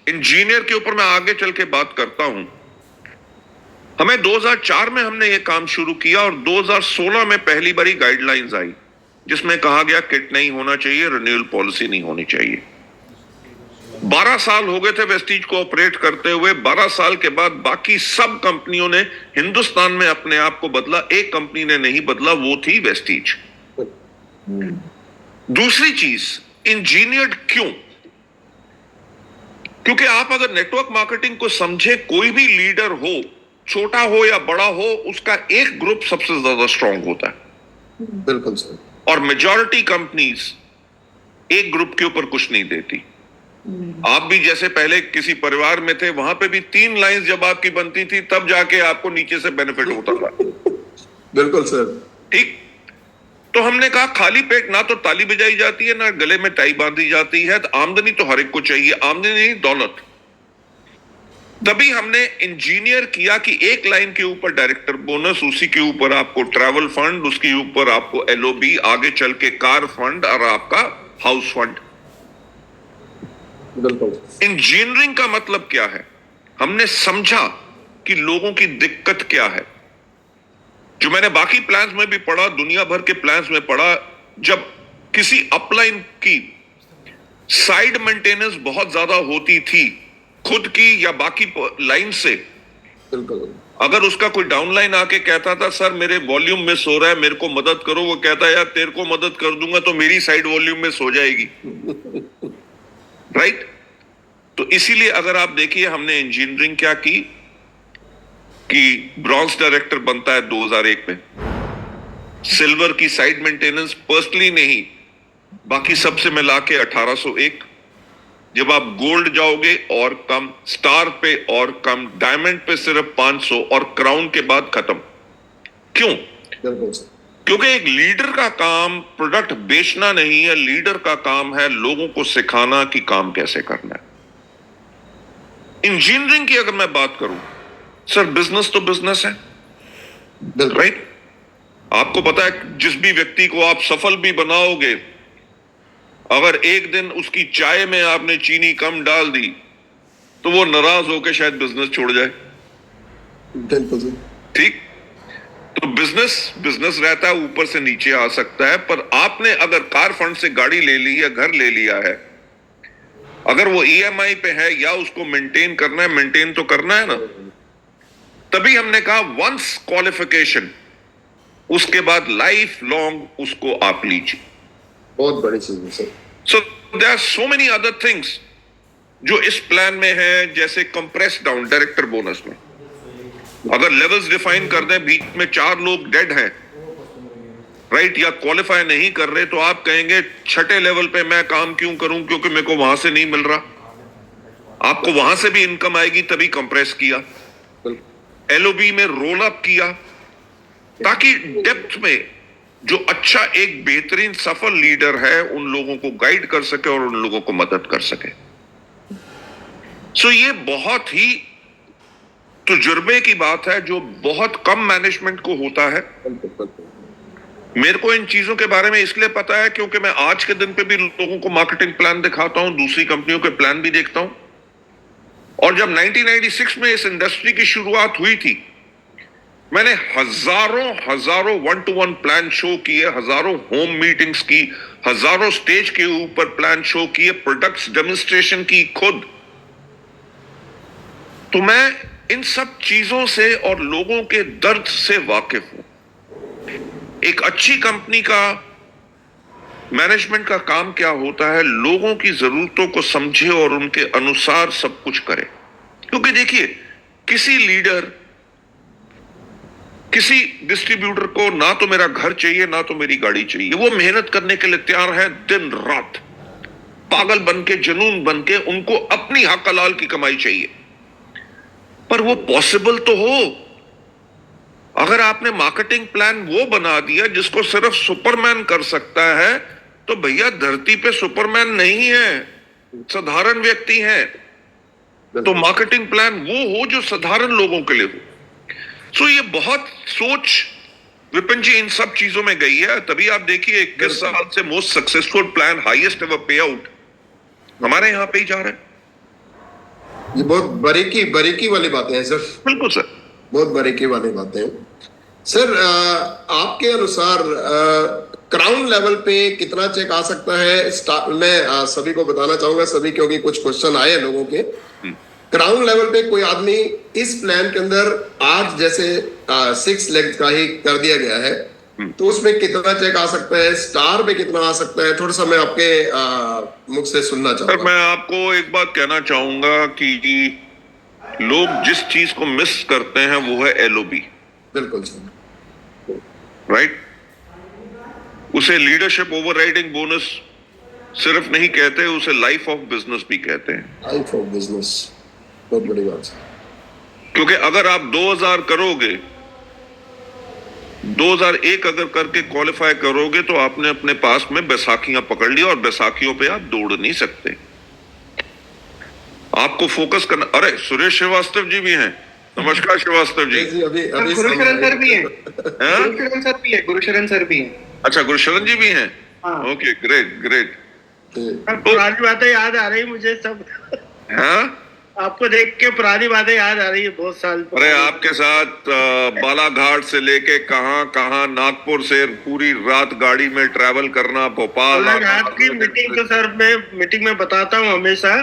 इंजीनियर के ऊपर मैं आगे चल के बात करता हूं, हमें 2004 में हमने ये काम शुरू किया और 2016 में पहली बारी गाइडलाइंस आई जिसमें कहा गया किट नहीं होना चाहिए, रिन्यूअल पॉलिसी नहीं होनी चाहिए। 12 साल हो गए थे वेस्टीज को ऑपरेट करते हुए। 12 साल के बाद बाकी सब कंपनियों ने हिंदुस्तान में अपने आप को बदला, एक कंपनी ने नहीं बदला, वो थी वेस्टीज। दूसरी चीज, इंजीनियर्ड क्यों? क्योंकि आप अगर नेटवर्क मार्केटिंग को समझे, कोई भी लीडर हो, छोटा हो या बड़ा हो, उसका एक ग्रुप सबसे ज्यादा स्ट्रांग होता है। बिल्कुल सर। और मेजॉरिटी कंपनीज एक ग्रुप के ऊपर कुछ नहीं देती। आप भी जैसे पहले किसी परिवार में थे, वहां पे भी 3 लाइंस जब आपकी बनती थी तब जाके आपको नीचे से बेनिफिट होता था। बिल्कुल सर। ठीक। तो हमने कहा खाली पेट ना तो ताली बजाई जाती है ना गले में टाई बांधी जाती है, तो आमदनी तो हर एक को चाहिए, आमदनी नहीं दौलत। तभी हमने इंजीनियर किया कि एक लाइन के ऊपर डायरेक्टर बोनस, उसी के ऊपर आपको ट्रैवल फंड, उसके ऊपर आपको एलओबी, आगे चल के कार फंड और आपका हाउस फंड। इंजीनियरिंग का मतलब क्या है? हमने समझा कि लोगों की दिक्कत क्या है, जो मैंने बाकी प्लान्स में भी पढ़ा, दुनिया भर के प्लान्स में पढ़ा। जब किसी अपलाइन की साइड मेंटेनेंस बहुत ज्यादा होती थी, खुद की या बाकी लाइन से, अगर उसका कोई डाउनलाइन आके कहता था सर मेरे वॉल्यूम मिस हो रहा है, मेरे को मदद करो, वो कहता है यार तेरे को मदद कर दूंगा तो मेरी साइड वॉल्यूम मिस हो जाएगी। राइट। तो इसीलिए अगर आप देखिए हमने इंजीनियरिंग क्या की कि ब्रॉन्ज डायरेक्टर बनता है 2001 में, सिल्वर की साइड मेंटेनेंस पर्सनली नहीं, बाकी सबसे मिला के 1801। जब आप गोल्ड जाओगे और कम, स्टार पे और कम, डायमंड पे सिर्फ 500 और क्राउन के बाद खत्म। क्यों? क्योंकि एक लीडर का काम प्रोडक्ट बेचना नहीं है, लीडर का काम है लोगों को सिखाना कि काम कैसे करना है। इंजीनियरिंग की अगर मैं बात करूं सर, बिजनेस तो बिजनेस है, राइट। आपको पता है जिस भी व्यक्ति को आप सफल भी बनाओगे, अगर एक दिन उसकी चाय में आपने चीनी कम डाल दी तो वो नाराज होकर शायद बिजनेस छोड़ जाए। ठीक। तो बिजनेस बिजनेस रहता है, ऊपर से नीचे आ सकता है, पर आपने अगर कार फंड से गाड़ी ले ली या घर ले लिया है, अगर वो ईएमआई पे है या उसको मेंटेन करना है, मेंटेन तो करना है ना। तभी हमने कहा वंस क्वालिफिकेशन, उसके बाद लाइफ लॉन्ग उसको आप लीजिए। बहुत बड़ी चीज है sir. So there are so many other things जो इस प्लान में है, जैसे कंप्रेस डाउन डायरेक्टर बोनस में अगर लेवल्स डिफाइन कर दें, बीच में 4 लोग डेड हैं, राइट, या क्वालिफाई नहीं कर रहे, तो आप कहेंगे छठे लेवल पे मैं काम क्यों करूं, क्योंकि मेरे को वहां से नहीं मिल रहा। आपको वहां से भी इनकम आएगी, तभी कंप्रेस किया। एलओबी में रोल अप किया, ताकि डेप्थ में जो अच्छा एक बेहतरीन सफल लीडर है उन लोगों को गाइड कर सके और उन लोगों को मदद कर सके। सो ये बहुत ही तजुर्बे की बात है जो बहुत कम मैनेजमेंट को होता है। मेरे को इन चीजों के बारे में इसलिए पता है क्योंकि मैं आज के दिन पे भी लोगों को मार्केटिंग प्लान दिखाता हूं, दूसरी कंपनियों के प्लान भी देखता हूं। और जब 1996 में इस इंडस्ट्री की शुरुआत हुई थी, मैंने हजारों 1-to-1 प्लान शो किए, हजारों होम मीटिंग्स की, हजारों स्टेज के ऊपर प्लान शो किए, प्रोडक्ट्स डेमोन्स्ट्रेशन की खुद। तो मैं इन सब चीजों से और लोगों के दर्द से वाकिफ हूं। एक अच्छी कंपनी का मैनेजमेंट का काम क्या होता है? लोगों की जरूरतों को समझे और उनके अनुसार सब कुछ करे। क्योंकि देखिए, किसी लीडर, किसी डिस्ट्रीब्यूटर को ना तो मेरा घर चाहिए ना तो मेरी गाड़ी चाहिए। वो मेहनत करने के लिए तैयार है दिन रात, पागल बन के, जुनून बन के। उनको अपनी हक हलाल की कमाई चाहिए, पर वो पॉसिबल तो हो। अगर आपने मार्केटिंग प्लान वो बना दिया जिसको सिर्फ सुपरमैन कर सकता है, तो भैया धरती पे सुपरमैन नहीं है, साधारण व्यक्ति हैं। तो मार्केटिंग प्लान वो हो जो साधारण लोगों के लिए हो। सो ये बहुत सोच विपिन जी इन सब चीजों में गई है। तभी आप देखिए 21 साल से most successful plan, highest ever पे आउट हमारे यहां पे ही जा रहा है। ये बहुत बारीकी वाली बातें हैं सर। बिल्कुल सर, बहुत बारीकी वाली बातें हैं सर। आपके अनुसार क्राउन लेवल पे कितना चेक आ सकता है? मैं सभी को बताना चाहूंगा, सभी, क्योंकि कुछ क्वेश्चन आए हैं लोगों के। क्राउन लेवल पे कोई आदमी इस प्लान के अंदर आज जैसे 6 लेग का ही कर दिया गया है, तो उसमें कितना चेक आ सकता है? स्टार में कितना आ सकता है? थोड़ा सा मैं आपके मुख से सुनना चाहूंगा। मैं आपको एक बात कहना चाहूंगा कि लोग जिस चीज को मिस करते हैं वो है LOB। बिल्कुल सर, राइट। उसे लीडरशिप ओवरराइडिंग बोनस सिर्फ नहीं कहते, उसे लाइफ ऑफ बिजनेस भी कहते हैं। लाइफ ऑफ बिजनेस, बहुत बड़ी बात। क्योंकि अगर आप 2000 करोगे, 2001 अगर करके क्वालिफाई करोगे, तो आपने अपने पास में बैसाखियां पकड़ ली, और बैसाखियों पे आप दौड़ नहीं सकते। आपको फोकस करना। अरे सुरेश श्रीवास्तव जी भी हैं। नमस्कार श्रीवास्तव जी। अभी गुरुशरण सर भी हैं। गुरुशरण सर भी है, गुरुशरण सर भी हैं। अच्छा, गुरुशरण जी भी हैं। Okay, great. पुरानी बातें याद आ रही मुझे सब। हाँ, आपको देख के पुरानी बातें याद आ रही है, बहुत साल। अरे आपके साथ बालाघाट से लेके कहाँ नागपुर से पूरी रात गाड़ी में ट्रैवल करना, भोपाल। बालाघाट की मीटिंग तो सर मैं मीटिंग में बताता हूँ हमेशा।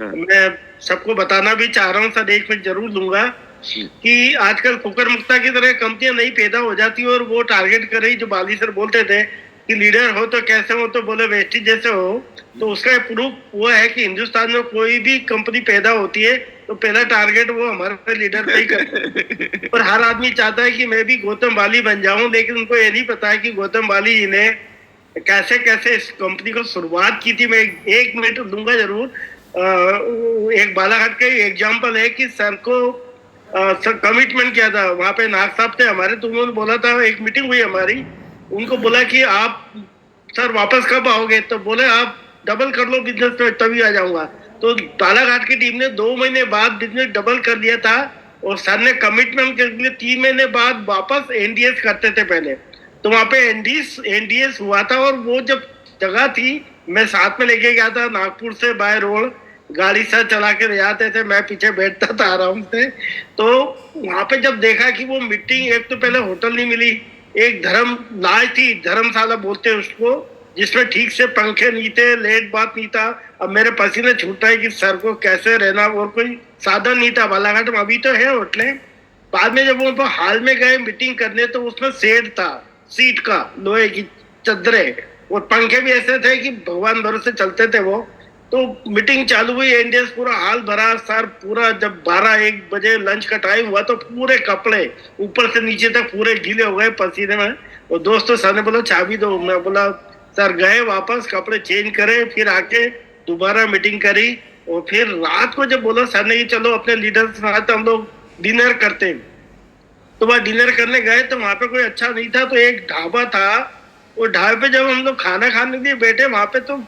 मैं सबको बताना भी चाह रहा हूँ सर, एक मिनट जरूर दूंगा कि आजकल कुकर मुक्ता की तरह कंपनियां नहीं पैदा हो जाती और वो टारगेट कर रही। जो बाली सर बोलते थे कि लीडर हो तो कैसे हो, तो बोले वेस्टेज जैसे हो। तो उसका प्रूफ वो है कि हिंदुस्तान में कोई भी कंपनी पैदा होती है तो पहला टारगेट वो हमारे लीडर पे ही करते हैं। और हर आदमी चाहता है कि मैं भी गौतम बाली बन जाऊं, लेकिन उनको ये नहीं पता है कि गौतम बाली जी ने कैसे इस कंपनी को शुरुआत की थी। मैं एक मिनट दूंगा जरूर। एक बालाघाट का एग्जाम्पल है कि सर को कमिटमेंट किया था, वहां पे नाग साहब थे हमारे, तो उन्होंने बोला था, एक मीटिंग हुई हमारी, उनको बोला कि आप सर वापस कब आओगे? तो बोले आप डबल कर लो बिजनेस में, तभी आ जाऊंगा। तो बालाघाट की टीम ने 2 महीने बाद बिजनेस डबल कर दिया था, और सर ने कमिटमेंट के लिए 3 महीने बाद वापस NDS करते थे पहले। तो वहां पे NDS हुआ था, और वो जब जगह थी मैं साथ में लेके गया था, नागपुर से बाय रोड गाड़ी से चला के ले जाते थे, मैं पीछे बैठता था आराम से। तो वहां पे जब देखा कि वो मीटिंग, एक तो पहले होटल नहीं मिली, एक लाज थी, धर्मशाला बोलते हैं उसको, जिसमें ठीक से पंखे नहीं थे, लेट बात नहीं था। अब मेरे पसीने छूट रहे कि सर को कैसे रहना, और कोई साधन नहीं था बालाघाट में। अभी तो है होटलें। बाद में जब वो हाल में गए मीटिंग करने, तो उसमें शेड था, सीट का, लोहे की चद्दरें, और पंखे भी ऐसे थे कि भगवान भरोसे चलते थे वो। तो मीटिंग चालू हुई, NDS पूरा हाल भरा सर, पूरा जब 12-1 बजे लंच का टाइम हुआ, तो पूरे कपड़े ऊपर से नीचे तक पूरे गीले हो गए पसीने में। और दोस्तों सर ने बोला चाबी दो, मैं बोला सर, गए वापस, कपड़े चेंज करे, फिर आके दोबारा मीटिंग करी। और फिर रात को जब बोला सर ने कि चलो अपने लीडर के साथ हम लोग डिनर करते हैं, तो वह डिनर करने गए, तो वहां पे कोई अच्छा नहीं था। तो एक ढाबा था, वो ढाबे पे जब हम लोग खाना खाने के लिए बैठे, वहां पे तो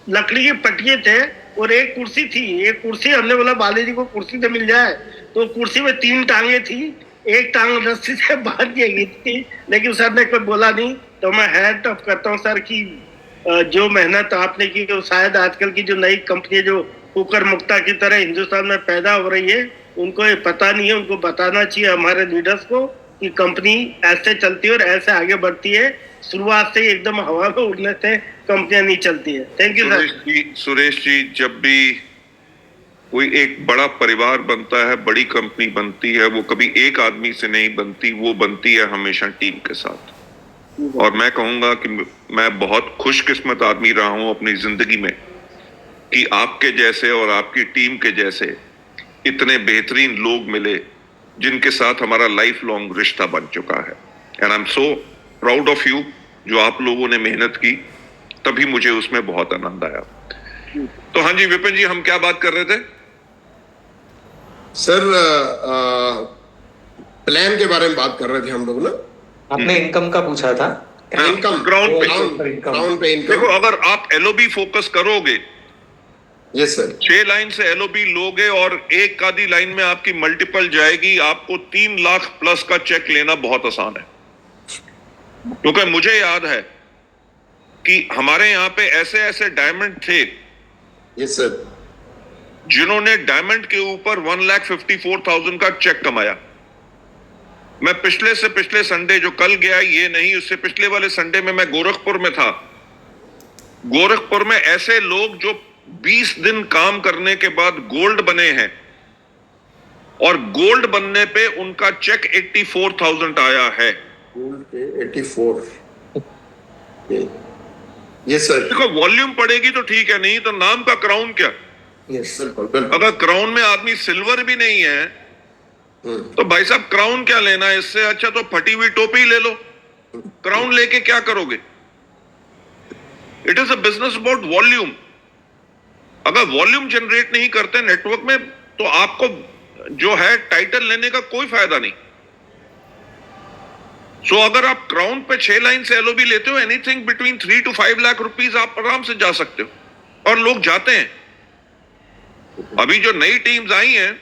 लकड़ी के पटिए थे और एक कुर्सी थी। एक कुर्सी हमने बोला बाली जी को कुर्सी तो मिल जाए, तो कुर्सी में 3 टांगे थी, एक टांग रस्सी से बांध दी गई थी, लेकिन सर ने कोई बोला नहीं। तो मैं हैट ऑफ करता हूँ सर कि जो मेहनत आपने की, तो शायद आजकल की जो नई कंपनी जो कुकर मुक्ता की तरह हिंदुस्तान में पैदा हो रही है, उनको ये पता नहीं है। उनको बताना चाहिए हमारे लीडर्स को कि कंपनी ऐसे चलती है और ऐसे आगे बढ़ती है। शुरुआत से एकदम हवा में उड़ने से कंपनियां नहीं चलती है। Thank you sir. Suresh ji, जब भी कोई एक बड़ा परिवार बनता है, बड़ी कंपनी बनती है, वो कभी एक आदमी से नहीं बनती, वो बनती है हमेशा टीम के साथ। और मैं कहूंगा कि मैं बहुत खुशकिस्मत आदमी रहा हूं अपनी जिंदगी में कि आपके जैसे और आपकी टीम के जैसे इतने बेहतरीन लोग मिले जिनके साथ हमारा लाइफ लॉन्ग रिश्ता बन चुका है। And I am so proud of you. जो आप लोगों ने मेहनत की, तभी मुझे उसमें बहुत आनंद आया। तो हाँ जी विपिन जी, हम क्या बात कर रहे थे? सर प्लान के बारे में बात कर रहे थे हम लोग ना। आपने इनकम का पूछा था। इनकम, ग्राउंड पे ग्राउंड पे इनकम। देखो, अगर आप एलओबी फोकस करोगे, यस सर, 6 लाइन से एलओबी लोगे और एक आधी लाइन में आपकी मल्टीपल जाएगी, आपको 3 लाख प्लस का चेक लेना बहुत आसान है। क्योंकि मुझे याद है कि हमारे यहां पे ऐसे ऐसे डायमंड थे, यस सर, जिन्होंने डायमंड के ऊपर 1,54,000 का चेक कमाया। मैं पिछले से पिछले संडे, जो कल गया ये नहीं, उससे पिछले वाले संडे में मैं गोरखपुर में था। गोरखपुर में ऐसे लोग जो 20 दिन काम करने के बाद गोल्ड बने हैं, और गोल्ड बनने पे उनका चेक 84,000 आया है। गोल्ड पे 84। यस सर, देखो, वॉल्यूम पड़ेगी तो ठीक है, नहीं तो नाम का क्राउन क्या। यस, बिल्कुल बिल्कुल। अगर क्राउन में आदमी सिल्वर भी नहीं है तो भाई साहब क्राउन क्या लेना है? इससे अच्छा तो फटी हुई टोपी ले लो। क्राउन लेके क्या करोगे? It is a business about volume. अगर वॉल्यूम जनरेट नहीं करते नेटवर्क में, तो आपको जो है टाइटल लेने का कोई फायदा नहीं। सो अगर आप क्राउन पे 6 लाइन से एलओबी लेते हो, anything between 3 to 5 lakh rupees आप आराम से जा सकते हो, और लोग जाते हैं। अभी जो नई टीम्स आई हैं,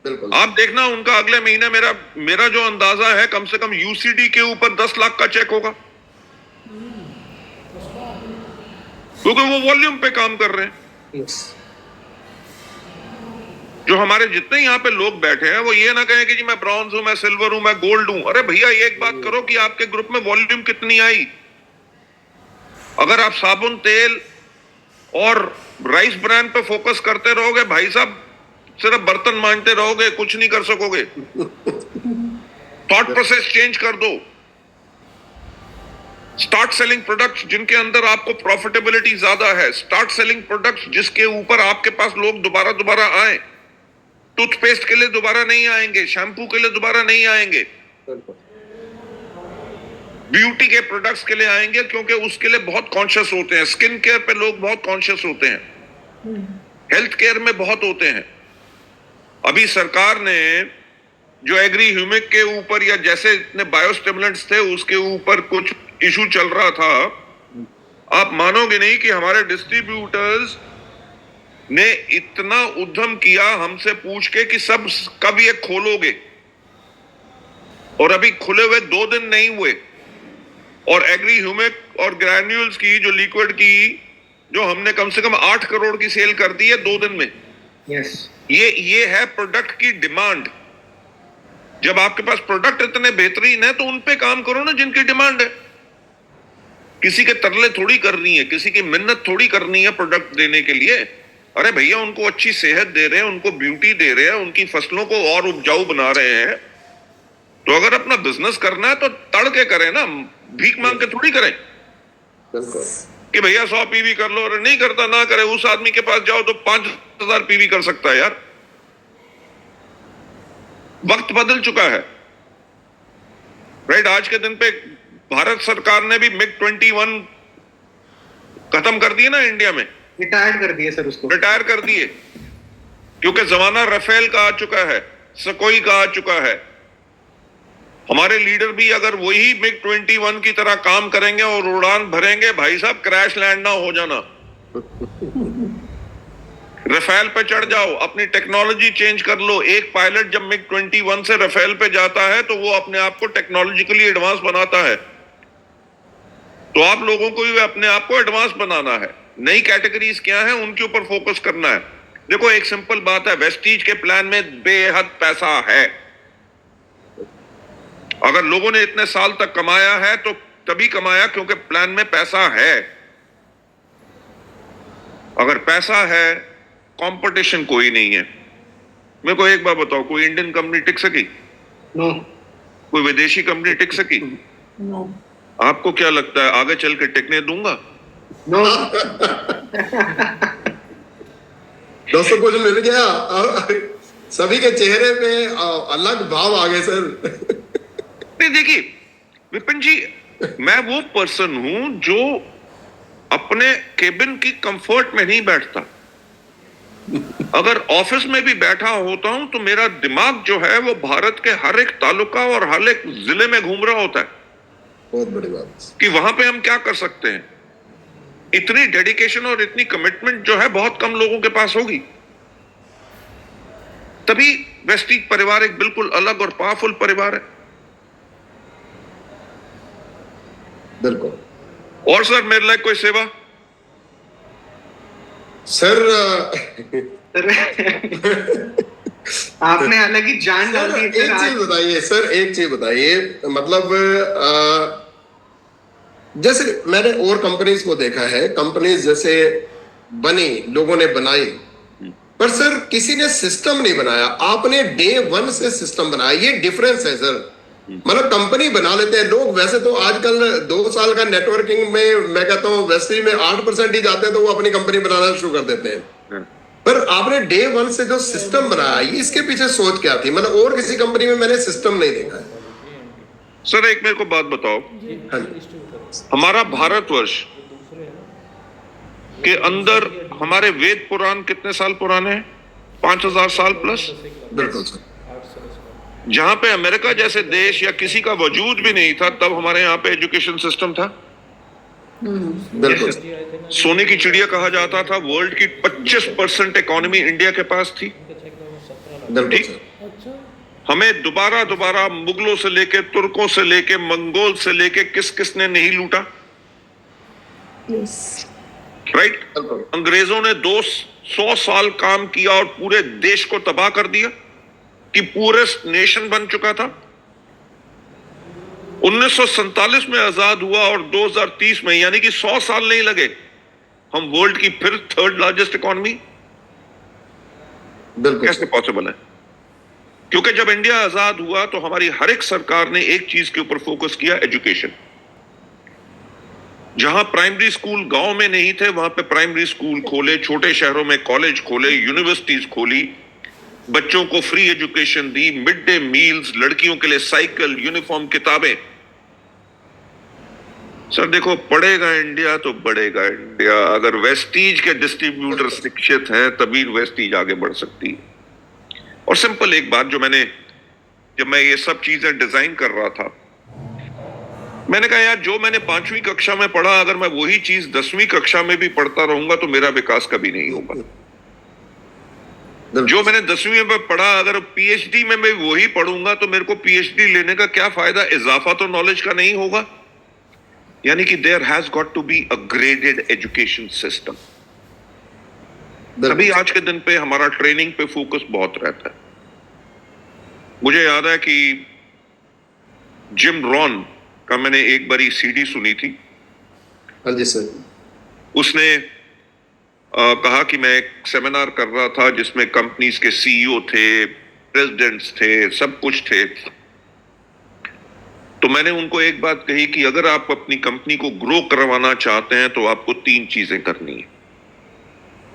बिल्कुल आप देखना उनका अगले महीने, मेरा जो अंदाजा है, कम से कम यूसीडी के ऊपर 10 लाख का चेक होगा, क्योंकि वो वॉल्यूम पे काम कर रहे हैं। यस। जो हमारे जितने यहाँ पे लोग बैठे हैं, वो ये ना कहें कि जी मैं ब्रॉन्ज हूं, मैं सिल्वर हूं, मैं गोल्ड हूं। अरे भैया, एक बात करो कि आपके ग्रुप में वॉल्यूम कितनी आई। अगर आप साबुन, तेल और राइस ब्रांड पे फोकस करते रहोगे, भाई साहब सिर्फ बर्तन मांजते रहोगे, कुछ नहीं कर सकोगे। थॉट प्रोसेस चेंज कर दो। स्टार्ट सेलिंग प्रोडक्ट्स जिनके अंदर आपको प्रॉफिटेबिलिटी ज्यादा है। स्टार्ट सेलिंग प्रोडक्ट्स जिसके ऊपर आपके पास लोग दोबारा दोबारा आए। टूथपेस्ट के लिए दोबारा नहीं आएंगे, शैम्पू के लिए दोबारा नहीं आएंगे, ब्यूटी के प्रोडक्ट्स के लिए आएंगे, क्योंकि उसके लिए बहुत कॉन्शियस होते हैं। स्किन केयर पे लोग बहुत कॉन्शियस होते हैं, हेल्थ केयर में बहुत होते हैं। अभी सरकार ने जो एग्री ह्यूमिक के ऊपर, या जैसे इतने बायोस्टिमुलेंट्स थे उसके ऊपर कुछ इशू चल रहा था, आप मानोगे नहीं कि हमारे डिस्ट्रीब्यूटर्स ने इतना उद्यम किया हमसे पूछ के कि सब कब ये खोलोगे, और अभी खुले हुए 2 दिन नहीं हुए, और एग्री ह्यूमिक और ग्रैन्यूल्स की जो लिक्विड की, जो हमने कम से कम 8 करोड़ की सेल कर दी है 2 दिन में। यस। ये है प्रोडक्ट की डिमांड। जब आपके पास प्रोडक्ट इतने बेहतरीन है, तो उन पे काम करो ना जिनकी डिमांड है। किसी के तरले थोड़ी करनी है, किसी की मिन्नत थोड़ी करनी है प्रोडक्ट देने के लिए। अरे भैया, उनको अच्छी सेहत दे रहे हैं, उनको ब्यूटी दे रहे हैं, उनकी फसलों को और उपजाऊ बना रहे हैं। तो अगर अपना बिजनेस करना है तो तड़ के करें ना, भीख मांग के थोड़ी करें बिल्कुल। कि भैया 100 पीवी कर लो। अरे नहीं करता ना करे। उस आदमी के पास जाओ तो 5,000 पीवी कर सकता है यार। वक्त बदल चुका है, राइट। आज के दिन पे भारत सरकार ने भी MiG-21 खत्म कर दिए ना इंडिया में, रिटायर्ड कर दिए सर उसको। रिटायर कर दिए, क्योंकि जमाना राफेल का आ चुका है, सकोई का आ चुका है। हमारे लीडर भी अगर वही MiG-21 की तरह काम करेंगे और उड़ान भरेंगे, भाई साहब क्रैश लैंड ना हो जाना। राफेल पे चढ़ जाओ, अपनी टेक्नोलॉजी चेंज कर लो। एक पायलट जब MiG-21 से राफेल पे जाता है तो वो अपने आप को टेक्नोलॉजिकली एडवांस बनाता है। तो आप लोगों को भी अपने आप को एडवांस बनाना है। नई कैटेगरीज क्या है उनके ऊपर फोकस करना है। देखो एक सिंपल बात है, वेस्टीज के प्लान में बेहद पैसा है। अगर लोगों ने इतने साल तक कमाया है तो तभी कमाया क्योंकि प्लान में पैसा है। अगर पैसा है, कंपटीशन कोई नहीं है। मेरे को एक बात बताओ, कोई इंडियन कंपनी टिक सकी? नो। कोई विदेशी कंपनी टिक सकी? नो। आपको क्या लगता है आगे चल के टिकने दूंगा? नो। दोस्तों को जो मिल गया, सभी के चेहरे पे अलग भाव आ गए सर। नहीं देखिए विपिन जी, मैं वो पर्सन हूं जो अपने केबिन की कंफर्ट में नहीं बैठता। अगर ऑफिस में भी बैठा होता हूं तो मेरा दिमाग जो है वो भारत के हर एक तालुका और हर एक जिले में घूम रहा होता है। बहुत बड़ी बात कि वहां पे हम क्या कर सकते हैं। इतनी डेडिकेशन और इतनी कमिटमेंट जो है बहुत कम लोगों के पास होगी। तभी वेस्टीज परिवार एक बिल्कुल अलग और पावरफुल परिवार है। बिल्कुल। और सर मेरे लायक कोई सेवा? सर आपने अलग ही जान डाल दी एक चीज बताइए सर, एक चीज बताइए, मतलब जैसे मैंने और कंपनीज को देखा है, कंपनीज जैसे बनी, लोगों ने बनाई, पर सर किसी ने सिस्टम नहीं बनाया। आपने डे 1 से सिस्टम बनाया, ये डिफरेंस है सर। मतलब कंपनी बना लेते हैं लोग, वैसे तो आजकल 2 साल का नेटवर्किंग में मैं कहता हूँ वेस्टी में 8% ही जाते हैं तो वो अपनी कंपनी बनाना शुरू कर देते हैं। पर आपने डे 1 से जो सिस्टम बनाया, इसके पीछे सोच क्या थी? मतलब और किसी कंपनी में मैंने सिस्टम नहीं देखा है। सर एक मेरे को बात बताओ, हमारा भारतवर्ष के अंदर हमारे वेद पुराण कितने साल पुराने हैं? 5000 साल प्लस। बिल्कुल सर। जहां पे अमेरिका जैसे देश या किसी का वजूद भी नहीं था तब हमारे यहाँ पे एजुकेशन सिस्टम था। बिल्कुल सोने की चिड़िया कहा जाता था। वर्ल्ड की 25% इकोनॉमी इंडिया के पास थी। बिल्कुल सर। हमें दोबारा मुगलों से लेके, तुर्कों से लेके, मंगोल से लेके किसने नहीं लूटा? राइट। अंग्रेजों ने 200 साल काम किया और पूरे देश को तबाह कर दिया कि पूरे नेशन बन चुका था। 1947 में आजाद हुआ और 2030 में, यानी कि 100 साल नहीं लगे, हम वर्ल्ड की फिर 3rd लार्जेस्ट इकोनॉमी। कैसे पॉसिबल है? क्योंकि जब इंडिया आजाद हुआ तो हमारी हर एक सरकार ने एक चीज के ऊपर फोकस किया, एजुकेशन। जहां प्राइमरी स्कूल गांव में नहीं थे वहां पे प्राइमरी स्कूल खोले, छोटे शहरों में कॉलेज खोले, यूनिवर्सिटीज खोली, बच्चों को फ्री एजुकेशन दी, मिड डे मील्स, लड़कियों के लिए साइकिल, यूनिफॉर्म, किताबें। सर देखो, पढ़ेगा इंडिया तो बढ़ेगा इंडिया। अगर वेस्टीज के डिस्ट्रीब्यूटर शिक्षित हैं तभी वेस्टीज आगे बढ़ सकती है। और सिंपल एक बात, जब मैं ये सब चीजें डिजाइन कर रहा था, मैंने कहा यार जो मैंने 5वीं कक्षा में पढ़ा, अगर मैं वही चीज 10वीं कक्षा में भी पढ़ता रहूंगा तो मेरा विकास कभी नहीं होगा। जो मैंने 10वीं में पढ़ा, अगर पीएचडी में मैं वही पढ़ूंगा तो मेरे को पीएचडी लेने का क्या फायदा? इजाफा तो नॉलेज का नहीं होगा। यानी कि there has got to be a graded education system. अभी आज के दिन पे हमारा ट्रेनिंग पे फोकस बहुत रहता है। मुझे याद है कि जिम रॉन का मैंने एक बारी सीडी सुनी थी। हाँ जी सर। उसने कहा कि मैं एक सेमिनार कर रहा था जिसमें कंपनीज के सीईओ थे, प्रेसिडेंट्स थे, सब कुछ थे। तो मैंने उनको एक बात कही कि अगर आप अपनी कंपनी को ग्रो करवाना चाहते हैं तो आपको 3 चीजें करनी है।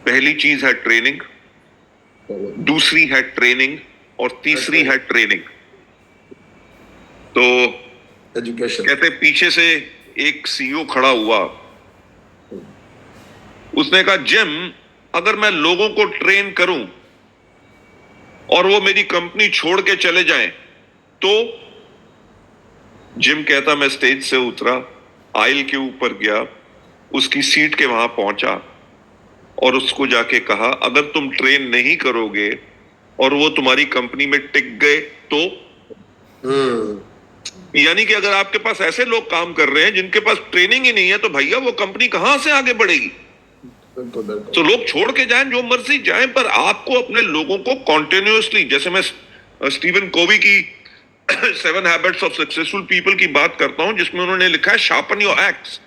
पहली चीज है ट्रेनिंग, दूसरी है ट्रेनिंग और तीसरी है ट्रेनिंग। तो एजुकेशन। कहते पीछे से एक सीईओ खड़ा हुआ, उसने कहा जिम, अगर मैं लोगों को ट्रेन करूं और वो मेरी कंपनी छोड़ के चले जाएं तो? जिम कहता मैं स्टेज से उतरा, आइल के ऊपर गया, उसकी सीट के वहां पहुंचा और उसको जाके कहा अगर तुम ट्रेन नहीं करोगे और वो तुम्हारी कंपनी में टिक गए तो? यानी कि अगर आपके पास ऐसे लोग काम कर रहे हैं जिनके पास ट्रेनिंग ही नहीं है, तो भैया वो कंपनी कहां से आगे बढ़ेगी? बिल्कुल बिल्कुल। तो लोग छोड़ के जाएं, जो मर्जी जाएं, पर आपको अपने लोगों को कॉन्टिन्यूअसली, जैसे मैं स्टीवन कोवी की 7 हैबिट्स ऑफ सक्सेसफुल पीपल की बात करता हूं, जिसमें उन्होंने लिखा है शार्पन योर एक्स।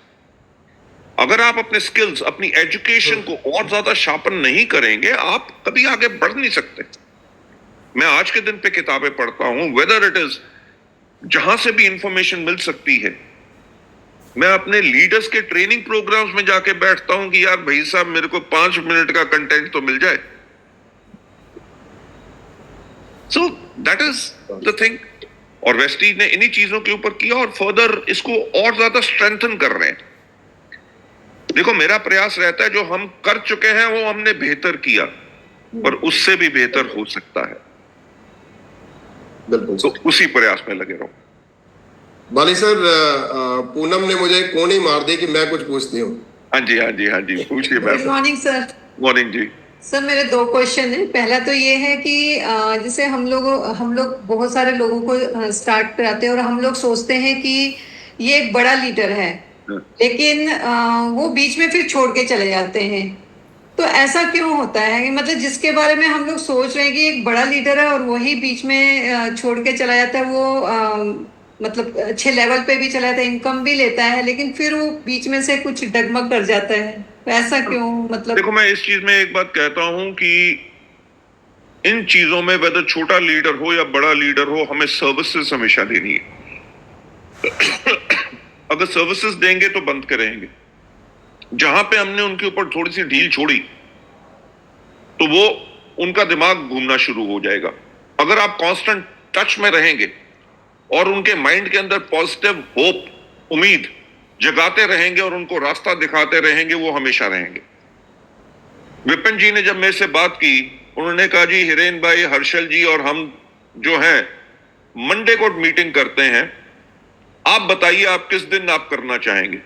अगर आप अपने स्किल्स, अपनी एजुकेशन को और ज्यादा शार्पन नहीं करेंगे, आप कभी आगे बढ़ नहीं सकते। मैं आज के दिन पे किताबें पढ़ता हूं, वेदर इट इज जहां से भी इंफॉर्मेशन मिल सकती है। मैं अपने लीडर्स के ट्रेनिंग प्रोग्राम्स में जाके बैठता हूं कि यार भाई साहब, मेरे को 5 मिनट का कंटेंट तो मिल जाए। सो दैट इज द थिंग। और वेस्टीज ने इन्हीं चीजों के ऊपर किया और फर्दर इसको और ज्यादा स्ट्रेंथन कर रहे हैं। देखो, मेरा प्रयास रहता है जो हम कर चुके हैं वो हमने बेहतर किया, पर उससे भी बेहतर हो सकता है। बिल्कुल तो उसी प्रयास में लगे रहो। बाली सर, पूनम ने मुझे कोनी मार दी कि मैं कुछ पूछती हूँ। हाँ जी, हाँ जी, हाँ जी, पूछिए ma'am. Good morning sir. Morning जी। सर, मेरे 2 क्वेश्चन है। पहला तो ये है कि जैसे हम लोग बहुत सारे लोगों को स्टार्ट कराते हैं और हम लोग सोचते हैं कि ये एक बड़ा लीडर है, लेकिन वो बीच में फिर छोड़ के चले जाते हैं। तो ऐसा क्यों होता है? मतलब जिसके बारे में हम लोग सोच रहे हैं कि एक बड़ा लीडर है और वही बीच में छोड़ के चला जाता है, वो मतलब अच्छे लेवल पे भी चला जाता है, इनकम भी लेता है, लेकिन फिर वो बीच में से कुछ डगमग कर जाता है। तो ऐसा क्यों? मतलब देखो, मैं इस चीज में एक बात कहता हूं कि इन चीजों में वेदर छोटा लीडर हो या बड़ा लीडर हो, हमें सर्विसेज हमेशा देनी है। अगर सर्विसेज देंगे तो बंद करेंगे। जहां पे हमने उनके ऊपर थोड़ी सी ढील छोड़ी तो वो उनका दिमाग घूमना शुरू हो जाएगा। अगर आप कांस्टेंट टच में रहेंगे और उनके माइंड के अंदर पॉजिटिव होप, उम्मीद जगाते रहेंगे और उनको रास्ता दिखाते रहेंगे, वो हमेशा रहेंगे। विपिन जी ने जब मेरे से बात की, उन्होंने कहा जी हिरेन भाई, हर्षल जी और हम जो हैं मंडे को मीटिंग करते हैं, आप बताइए आप किस दिन आप करना चाहेंगे।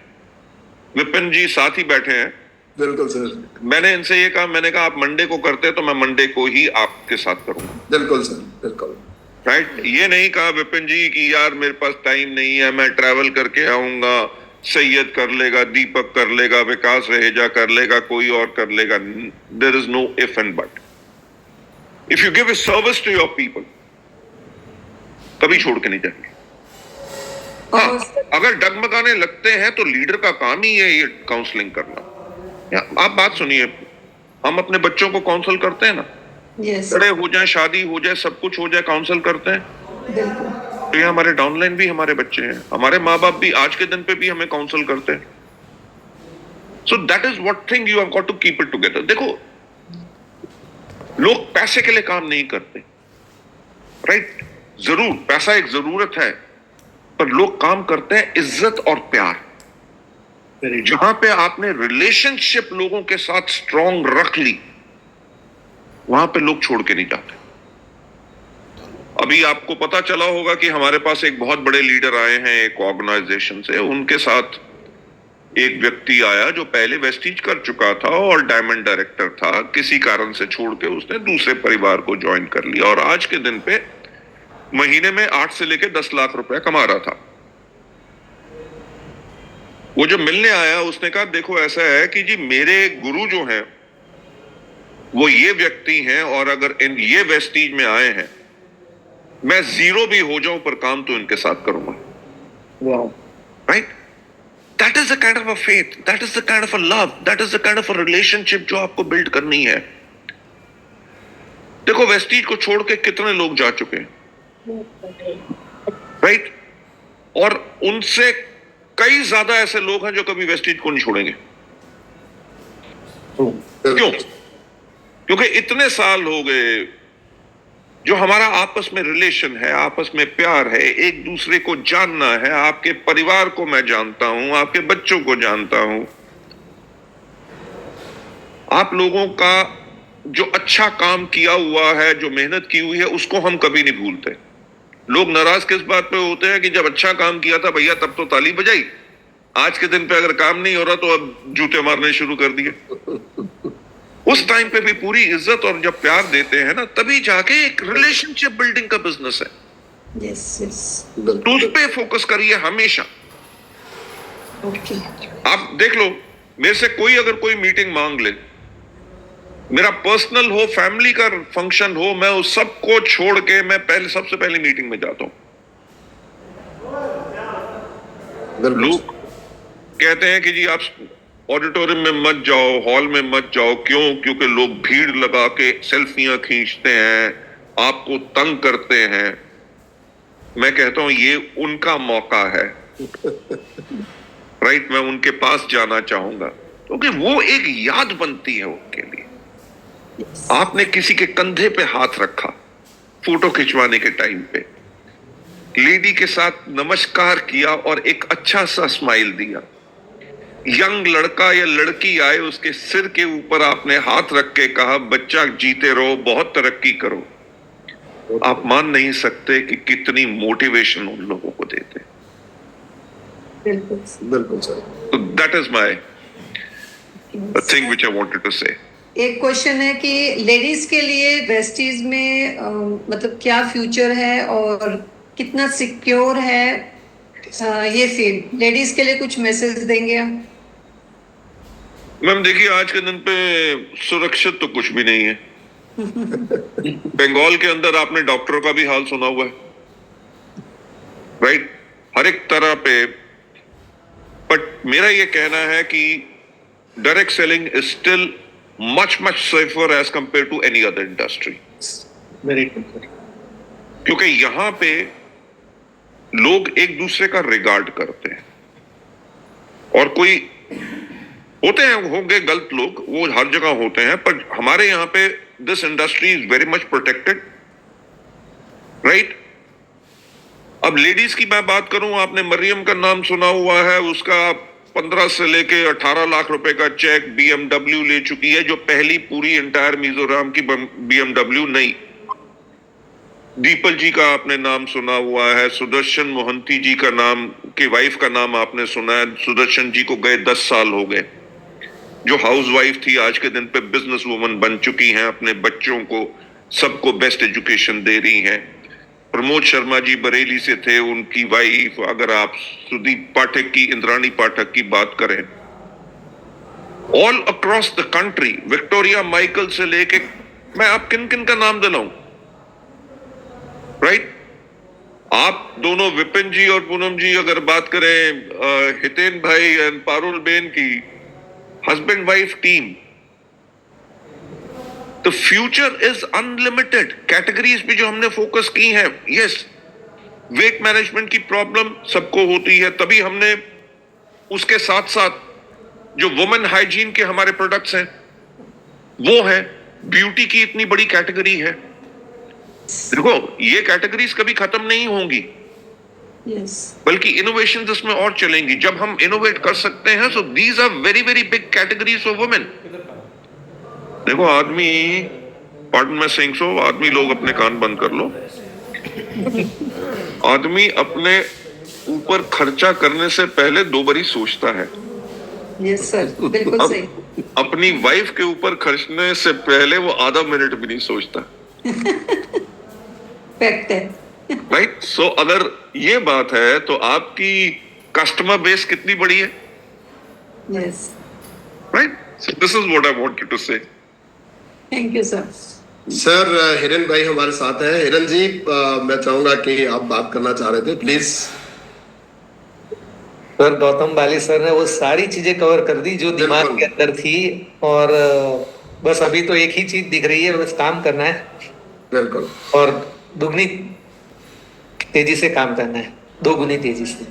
विपिन जी साथ ही बैठे हैं। बिल्कुल सर। मैंने इनसे ये कहा, मैंने कहा आप मंडे को करते तो मैं मंडे को ही आपके साथ करूंगा। बिल्कुल सर, बिल्कुल। राइट। ये नहीं कहा विपिन जी कि यार मेरे पास टाइम नहीं है, मैं ट्रैवल करके आऊंगा, सैयद कर लेगा, दीपक कर लेगा, विकास रहेजा कर लेगा, कोई और कर लेगा। There is no if and but. If you give a service to your people, कभी छोड़ के नहीं जाएंगे। हाँ, अगर डगमगाने लगते हैं तो लीडर का काम ही है ये काउंसलिंग करना। आप बात सुनिए, हम अपने बच्चों को काउंसल करते हैं ना, यस, बड़े हो जाए, शादी हो जाए, सब कुछ हो जाए, काउंसल करते हैं। बिल्कुल। तो ये हमारे डाउनलाइन भी हमारे बच्चे हैं, हमारे माँ बाप भी आज के दिन पे भी हमें काउंसल करते हैं। So that is what thing you have got to keep it together. देखो, लोग पैसे के लिए काम नहीं करते, राइट? जरूर पैसा एक जरूरत है, पर लोग काम करते हैं इज्जत और प्यार। जहां पे आपने रिलेशनशिप लोगों के साथ स्ट्रांग रख ली, वहां पे लोग छोड़ के नहीं जाते। अभी आपको पता चला होगा कि हमारे पास एक बहुत बड़े लीडर आए हैं एक ऑर्गेनाइजेशन से। उनके साथ एक व्यक्ति आया जो पहले वेस्टीज कर चुका था और डायमंड डायरेक्टर था। किसी कारण से छोड़ के उसने दूसरे परिवार को ज्वाइन कर लिया और आज के दिन पे महीने में 8 से लेकर 10 लाख रुपए कमा रहा था। वो जब मिलने आया, उसने कहा देखो ऐसा है कि जी मेरे गुरु जो हैं वो ये व्यक्ति हैं, और अगर ये वेस्टीज में आए हैं, मैं जीरो भी हो जाऊं पर काम तो इनके साथ करूंगा। Right? That is the kind of a faith, that is the kind of a love, that is the kind of a relationship जो आपको बिल्ड करनी है। देखो, वेस्टीज को छोड़ के कितने लोग जा चुके हैं, राइट? और उनसे कई ज्यादा ऐसे लोग हैं जो कभी वेस्टीज को नहीं छोड़ेंगे। क्यों? क्योंकि इतने साल हो गए जो हमारा आपस में रिलेशन है, आपस में प्यार है, एक दूसरे को जानना है। आपके परिवार को मैं जानता हूं, आपके बच्चों को जानता हूं। आप लोगों का जो अच्छा काम किया हुआ है, जो मेहनत की हुई है, उसको हम कभी नहीं भूलते। लोग नाराज किस बात पे होते हैं कि जब अच्छा काम किया था भैया तब तो ताली बजाई, आज के दिन पे अगर काम नहीं हो रहा तो अब जूते मारने शुरू कर दिए। उस टाइम पे भी पूरी इज्जत और जब प्यार देते हैं ना, तभी जाके एक रिलेशनशिप बिल्डिंग का बिजनेस है। यस यस तो उस पे फोकस करिए हमेशा। ओके आप देख लो, मेरे से कोई अगर कोई मीटिंग मांग ले, मेरा पर्सनल हो, फैमिली का फंक्शन हो, मैं उस सबको छोड़ के मैं सबसे पहले मीटिंग में जाता हूं। लोग कहते हैं कि जी आप ऑडिटोरियम में मत जाओ, हॉल में मत जाओ, क्यों? क्योंकि लोग भीड़ लगा के सेल्फियां खींचते हैं, आपको तंग करते हैं। मैं कहता हूं ये उनका मौका है। राइट, मैं उनके पास जाना चाहूंगा क्योंकि वो एक याद बनती है उनके लिए। आपने किसी के कंधे पे हाथ रखा फोटो खिंचवाने के टाइम पे, लेडी के साथ नमस्कार किया और एक अच्छा सा स्माइल दिया। यंग लड़का या लड़की आए, उसके सिर के ऊपर आपने हाथ रख के कहा बच्चा जीते रहो, बहुत तरक्की करो। आप मान नहीं सकते कि कितनी मोटिवेशन उन लोगों को देते। बिल्कुल सर। तो that is my thing which I wanted to say. एक क्वेश्चन है कि लेडीज के लिए वेस्टीज में मतलब क्या फ्यूचर है और कितना सिक्योर है ये फील्ड? लेडीज के लिए कुछ मैसेज देंगे आप? मैम देखिए, आज के दिन पे सुरक्षित तो कुछ भी नहीं है। बंगाल के अंदर आपने डॉक्टरों का भी हाल सुना हुआ है, राइट? हर एक तरह पे। बट मेरा ये कहना है कि direct selling is still much safer as compare to any other industry. Very good. क्योंकि यहां पे लोग एक दूसरे का रिगार्ड करते हैं, और कोई होते हैं, होंगे गलत लोग, वो हर जगह होते हैं, पर हमारे यहाँ पे this industry is very much protected, right? अब लेडीज की मैं बात करूं, आपने मरियम का नाम सुना हुआ है, उसका 15 से लेके 18 लाख रुपए का चेक BMW ले चुकी है, जो पहली पूरी इंटायर मिजोरम की BMW नहीं। दीपल जी का आपने नाम सुना हुआ है, सुदर्शन मोहंती जी का नाम की वाइफ का नाम आपने सुना है। सुदर्शन जी को गए 10 साल हो गए, जो हाउस वाइफ थी आज के दिन पे बिजनेस वुमन बन चुकी हैं, अपने बच्चों को सबको बेस्ट एजुकेशन दे रही हैं। प्रमोद शर्मा जी बरेली से थे, उनकी वाइफ, अगर आप सुदीप पाठक की, इंद्राणी पाठक की बात करें, all across the country, Victoria Michael से लेके, मैं आप किन किन का नाम दिलाऊं, राइट? आप दोनों विपिन जी और पूनम जी अगर बात करें, हितेन भाई एंड पारुल बेन की husband wife team, the future is unlimited. Categories पे जो हमने फोकस की हैं, यस, वेट मैनेजमेंट की प्रॉब्लम सबको होती है, तभी हमने उसके साथ साथ जो वुमेन हाइजीन के हमारे प्रोडक्ट्स हैं वो है, ब्यूटी की इतनी बड़ी कैटेगरी है। देखो, ये कैटेगरीज कभी खत्म नहीं होंगी, यस बल्कि इनोवेशन इसमें और चलेंगी। जब हम इनोवेट कर सकते हैं, so these are very very big categories for women. देखो, आदमी, पार्डन में सेइंग सो, आदमी, लोग अपने कान बंद कर लो, आदमी अपने ऊपर खर्चा करने से पहले 2 बारी सोचता है। यस सर, बिल्कुल अब सही। अपनी वाइफ के ऊपर खर्चने से पहले वो आधा मिनट भी नहीं सोचता, फैक्ट है। राइट? सो अगर ये बात है तो आपकी कस्टमर बेस कितनी बड़ी है, yes, right? So this is what I wanted to say. Thank you sir. Sir, Hiran भाई हमारे साथ हैं। हिरन जी, मैं चाहूंगा कि आप बात करना चाह रहे थे, please. Sir, Gautam Bali sir ने वो सारी चीजें कवर कर दी जो दिमाग बिल्कुल। के अंदर थी, और बस अभी तो एक ही चीज दिख रही है, बस काम करना है बिल्कुल। और दुगनी तेजी से काम करना है, 2 गुनी तेजी से।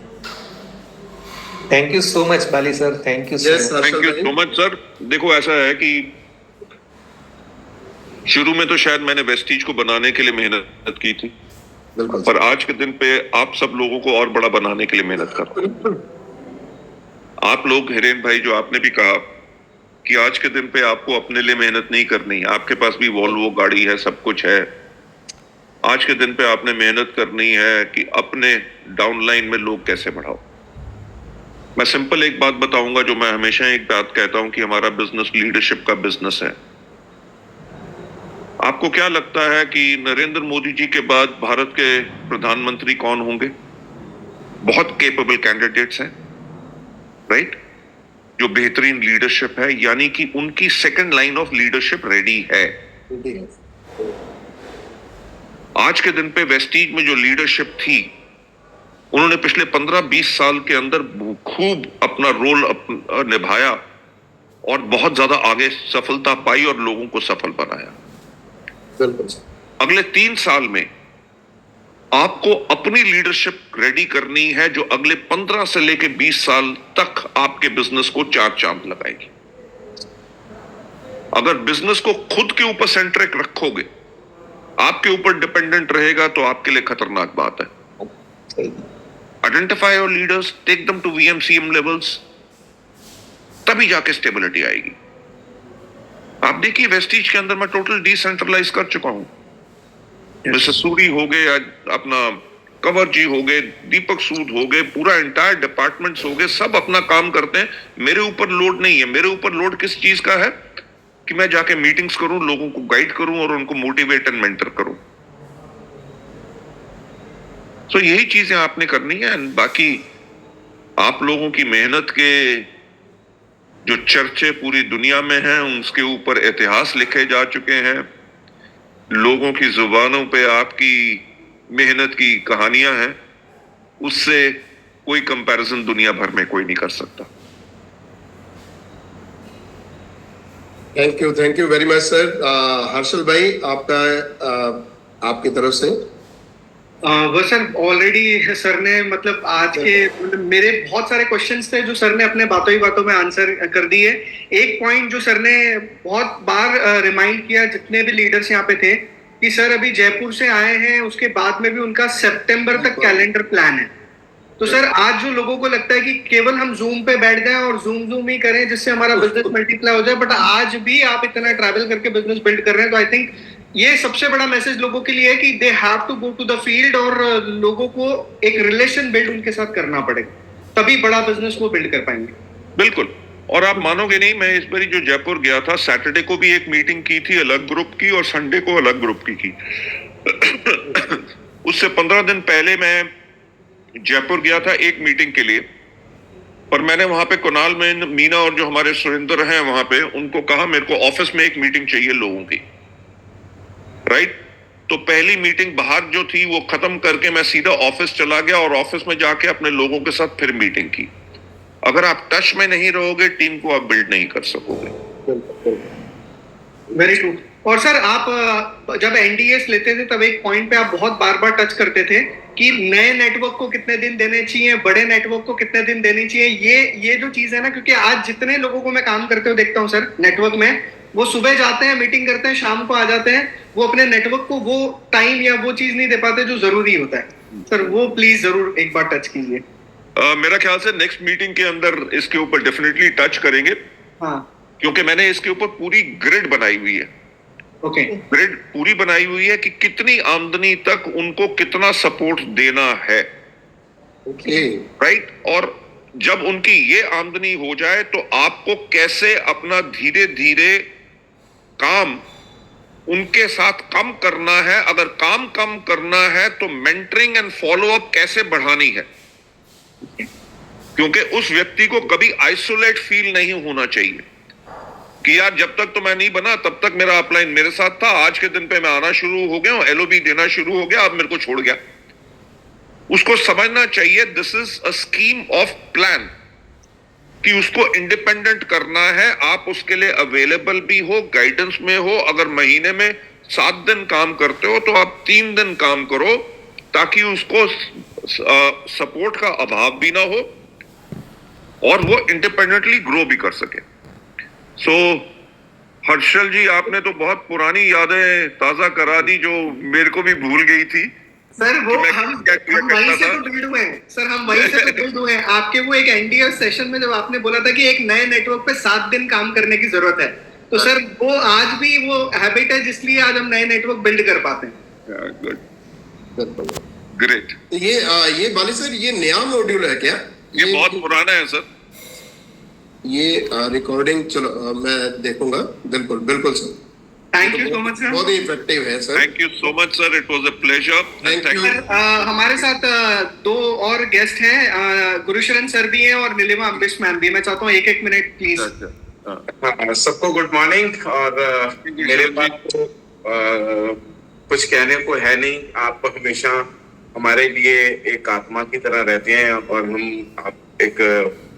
Thank you so much Bali sir, thank you so Yes, much. Thank you so much sir. देखो, ऐसा है कि शुरू में तो शायद मैंने वेस्टीज को बनाने के लिए मेहनत की थी, बिल्कुल। पर आज के दिन पे आप सब लोगों को और बड़ा बनाने के लिए मेहनत कर रहा हूं। आप लोग, हिरेन भाई, जो आपने भी कहा कि आज के दिन पे आपको अपने लिए मेहनत नहीं करनी, आपके पास भी वॉल्वो गाड़ी है, सब कुछ है। आज के दिन पे आपने मेहनत करनी है कि अपने डाउनलाइन में लोग कैसे बढ़ाओ। मैं सिंपल एक बात बताऊंगा, जो मैं हमेशा एक बात कहता हूं कि हमारा बिजनेस लीडरशिप का बिजनेस है। आप आपको क्या लगता है कि नरेंद्र मोदी जी के बाद भारत के प्रधानमंत्री कौन होंगे? बहुत केपेबल कैंडिडेट्स हैं, राइट, जो बेहतरीन लीडरशिप है, यानी कि उनकी second line of leadership ready है। आज के दिन पे वेस्टीज में जो लीडरशिप थी, उन्होंने पिछले 15-20 साल के अंदर खूब अपना रोल निभाया और बहुत ज्यादा आगे सफलता पाई और लोगों को सफल बनाया। अगले 3 साल में आपको अपनी लीडरशिप रेडी करनी है, जो अगले 15 से लेकर 20 साल तक आपके बिजनेस को 4 चांद लगाएगी। अगर बिजनेस को खुद के ऊपर सेंट्रिक रखोगे, आपके ऊपर डिपेंडेंट रहेगा, तो आपके लिए खतरनाक बात है। Identify your leaders, take them to VMCM levels, तभी जाके स्टेबिलिटी आएगी। आप देखिए वेस्टीज के अंदर मैं टोटल डिसेंट्रलाइज कर चुका हूं। मिस्टर सूरी हो गए, अपना कंवर जी हो गए, दीपक सूद हो गए, पूरा एंटायर डिपार्टमेंट्स हो गए, सब अपना काम करते हैं। मेरे ऊपर लोड नहीं है। मेरे ऊपर लोड किस चीज का है कि मैं जाके मीटिंग्स करूं, लोगों को गाइड करूं और उनको मोटिवेट एंड मेंटर करूं। तो यही चीजें आपने करनी है। बाकी आप लोगों की मेहनत के जो चर्चे पूरी दुनिया में हैं, उसके ऊपर इतिहास लिखे जा चुके हैं। लोगों की जुबानों पे आपकी मेहनत की कहानियां हैं, उससे कोई कंपैरिजन दुनिया भर में कोई नहीं कर सकता। Thank you very much sir. Harshal भाई, आपका आपकी तरफ से। बस सर, ऑलरेडी सर ने मतलब आज के मेरे बहुत सारे क्वेश्चंस थे जो सर ने अपने बातों ही बातों में आंसर कर दिए। एक पॉइंट जो सर ने बहुत बार रिमाइंड किया जितने भी लीडर्स यहाँ पे थे, कि सर अभी जयपुर से आए हैं, उसके बाद में भी उनका सितंबर तक कैलेंडर प्लान है। तो सर आज जो लोगों को लगता है कि केवल हम जूम पे बैठ जाएं और जूम ही करें जिससे हमारा बिजनेस मल्टीप्लाई हो जाए, बट आज भी आप इतना ट्रैवल करके बिजनेस बिल्ड कर रहे हैं, तो आई थिंक ये सबसे बड़ा मैसेज लोगों के लिए है कि they have to go to the field, और लोगों को एक रिलेशन बिल्ड उनके साथ करना पड़ेगा, तभी बड़ा बिजनेस वो बिल्ड कर पाएंगे। बिल्कुल। और आप मानोगे नहीं, मैं इस बारी जो जयपुर गया था, सैटरडे को भी एक मीटिंग की थी अलग ग्रुप की, और संडे को अलग ग्रुप की। उससे 15 दिन पहले मैं जयपुर गया था एक मीटिंग के लिए, और मैंने वहां पे कुणाल में मीना और जो हमारे सुरेंद्र हैं वहां पे, उनको कहा मेरे को ऑफिस में एक मीटिंग चाहिए लोगों की, राइट। तो पहली मीटिंग बाहर जो थी वो खत्म करके मैं सीधा ऑफिस चला गया, और ऑफिस में जाके अपने लोगों के साथ फिर मीटिंग की। अगर आप टच में नहीं रहोगे, टीम को आप बिल्ड नहीं कर सकोगे। Very true. और सर आप जब NDAs लेते थे तब एक पॉइंट पे आप बहुत बार टच करते थे कि नए नेटवर्क को कितने दिन देने चाहिए, बड़े नेटवर्क को कितने दिन देने चाहिए। ये जो चीज है ना, क्योंकि आज जितने लोगों को मैं काम करते हुए देखता हूँ सर नेटवर्क में, वो सुबह जाते हैं, मीटिंग करते हैं, शाम को आ जाते हैं, वो अपने नेटवर्क को वो टाइम या वो चीज नहीं दे पाते जो जरूरी होता है। सर वो प्लीज जरूर एक बार टच कीजिए। मेरा ख्याल से नेक्स्ट मीटिंग के अंदर इसके ऊपर डेफिनेटली टच करेंगे। हाँ, क्योंकि मैंने इसके ऊपर पूरी ग्रिड बनाई हुई है। ओके। ग्रिड पूरी बनाई हुई है कि कितनी आमदनी तक उनको कितना सपोर्ट देना है, राइट। और जब उनकी ये आमदनी हो जाए तो आपको कैसे अपना धीरे धीरे काम उनके साथ कम करना है। अगर काम कम करना है तो मेंटरिंग एंड फॉलो अप कैसे बढ़ानी है, क्योंकि उस व्यक्ति को कभी आइसोलेट फील नहीं होना चाहिए कि यार जब तक तो मैं नहीं बना तब तक मेरा अपलाइन मेरे साथ था, आज के दिन पे मैं आना शुरू हो गया हूं, LOB देना शुरू हो गया, अब मेरे को छोड़ गया। उसको समझना चाहिए this is a scheme of plan, कि उसको इंडिपेंडेंट करना है। आप उसके लिए अवेलेबल भी हो, गाइडेंस में हो। अगर महीने में 7 दिन काम करते हो तो आप 3 दिन काम करो, ताकि उसको सपोर्ट का अभाव भी ना हो और वो इंडिपेंडेंटली ग्रो भी कर सके। सो हर्षल जी, आपने तो बहुत पुरानी यादें ताजा करा दी जो मेरे को भी भूल गई थी। सर वो हम वहीं से तो बिल्ड हुए हैं सर, हम वहीं से तो बिल्ड हुए हैं। आपके वो एक NDA सेशन में जब आपने बोला था कि एक नए नेटवर्क पे 7 दिन काम करने की जरूरत है, तो सर वो आज भी वो हैबिट है जिसलिए आज हम नए नेटवर्क बिल्ड कर पाते हैं। Good, great. ये बाली सर, ये नया मॉड्यूल है क्या? ये बहुत पुराना है सर। ये रिकॉर्डिंग चलो मैं देखूंगा। बिल्कुल बिल्कुल sir. Thank you so much sir. बहुत ही इफेक्टिव है sir. Thank you so much sir, it was a pleasure. Thank you. हमारे साथ दो और गेस्ट हैं, गुरुशरण सर भी हैं और नीलिमा अम्बिश मैम भी। मैं चाहता हूँ एक मिनट प्लीज। सबको गुड मॉर्निंग। और मेरे पास तो कुछ कहने को है नहीं। आप हमेशा हमारे लिए एक आत्मा की तरह रहते हैं और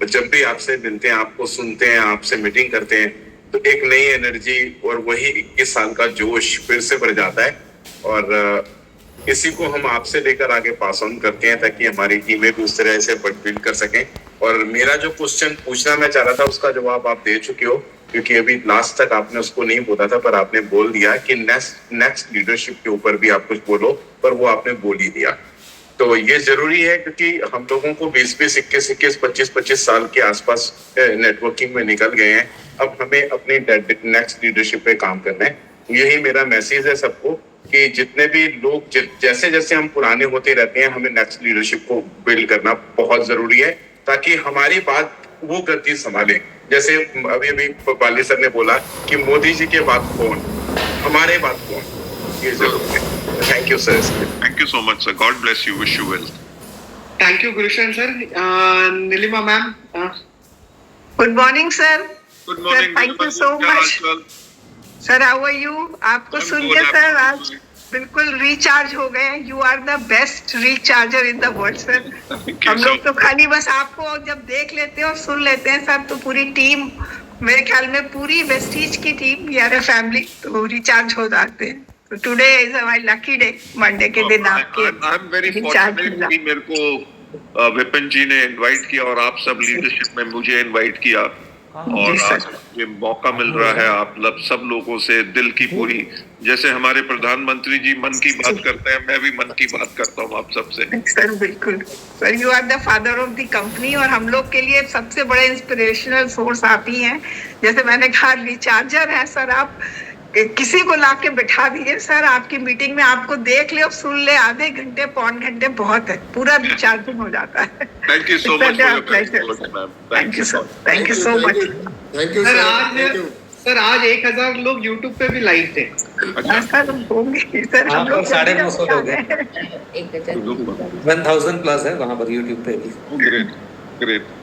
जब भी आपसे मिलते हैं, आपको सुनते हैं, आपसे मीटिंग करते हैं, तो एक नई एनर्जी और वही 21 साल का जोश फिर से भर जाता है। और इसी को हम आपसे लेकर आगे पास ऑन करते हैं ताकि हमारी टीमें भी उस तरह से बिल्ड कर सकें। और मेरा जो क्वेश्चन पूछना मैं चाह रहा था उसका जवाब आप दे चुके हो, क्योंकि अभी लास्ट तक आपने उसको नहीं बोला था, पर आपने बोल दिया कि नेक्स्ट लीडरशिप के ऊपर भी आप कुछ बोलो, पर वो आपने बोल ही दिया। तो ये जरूरी है क्योंकि हम लोगों को 20-20, 21-21, 25-25 साल के आसपास नेटवर्किंग में निकल गए हैं। अब हमें अपनी नेक्स्ट लीडरशिप पे काम करना है। यही मेरा मैसेज है सबको कि जितने भी लोग जैसे जैसे हम पुराने होते रहते हैं, हमें नेक्स्ट लीडरशिप को बिल्ड करना बहुत जरूरी है ताकि हमारी बात वो गति संभाले। जैसे अभी बाली सर ने बोला कि मोदी जी के बाद कौन, हमारे बाद कौन, ये जरूरी है। Thank you sir. Thank you so much sir, god bless you, wish you well. Thank you Gurusharan sir. Nilima ma'am. Good morning sir. Good morning. Thank you so much sir. How are you? आपको सुन के sir आज बिल्कुल recharge हो गए। You are the best recharger in the world sir. हम लोग तो खाली बस आपको जब देख लेते हैं और सुन लेते हैं सर, तो पूरी टीम, मेरे ख्याल में पूरी वेस्टीज की team, we are a family, तो रिचार्ज हो जाते हैं। तो today is my lucky day, Monday के दिन आपके आई एम वेरी फॉर्चुनेट कि मेरे को विपिन जी ने इनवाइट किया और आप सब लीडरशिप में मुझे इनवाइट किया, और आज मुझे मौका मिल रहा है आप सब लोगों से दिल की पूरी, जैसे हमारे प्रधानमंत्री जी मन की बात करते हैं, मैं भी मन की बात करता हूँ आप सबसे। सर बिल्कुल sir, you are the father of the company और हम लोग के लिए सबसे बड़े इंस्पिरेशनल सोर्स आप ही हैं। जैसे मैंने कहा रिचार्जर है सर आप, किसी को लाके बिठा दिए सर आपकी मीटिंग में, आपको देख ले और सुन ले, आधे घंटे पौन घंटे बहुत है, पूरा रिचार्जिंग हो जाता है। Thank you so much. Thank you sir, thank you so much. Thank you sir. Sir आज 1000 लोग यूट्यूब पे भी लाइव थे। सर होंगे सर, हम लोग 950 लोग हैं। 1000 प्लस है वहाँ पर यूट्यूब पे भी। Great great.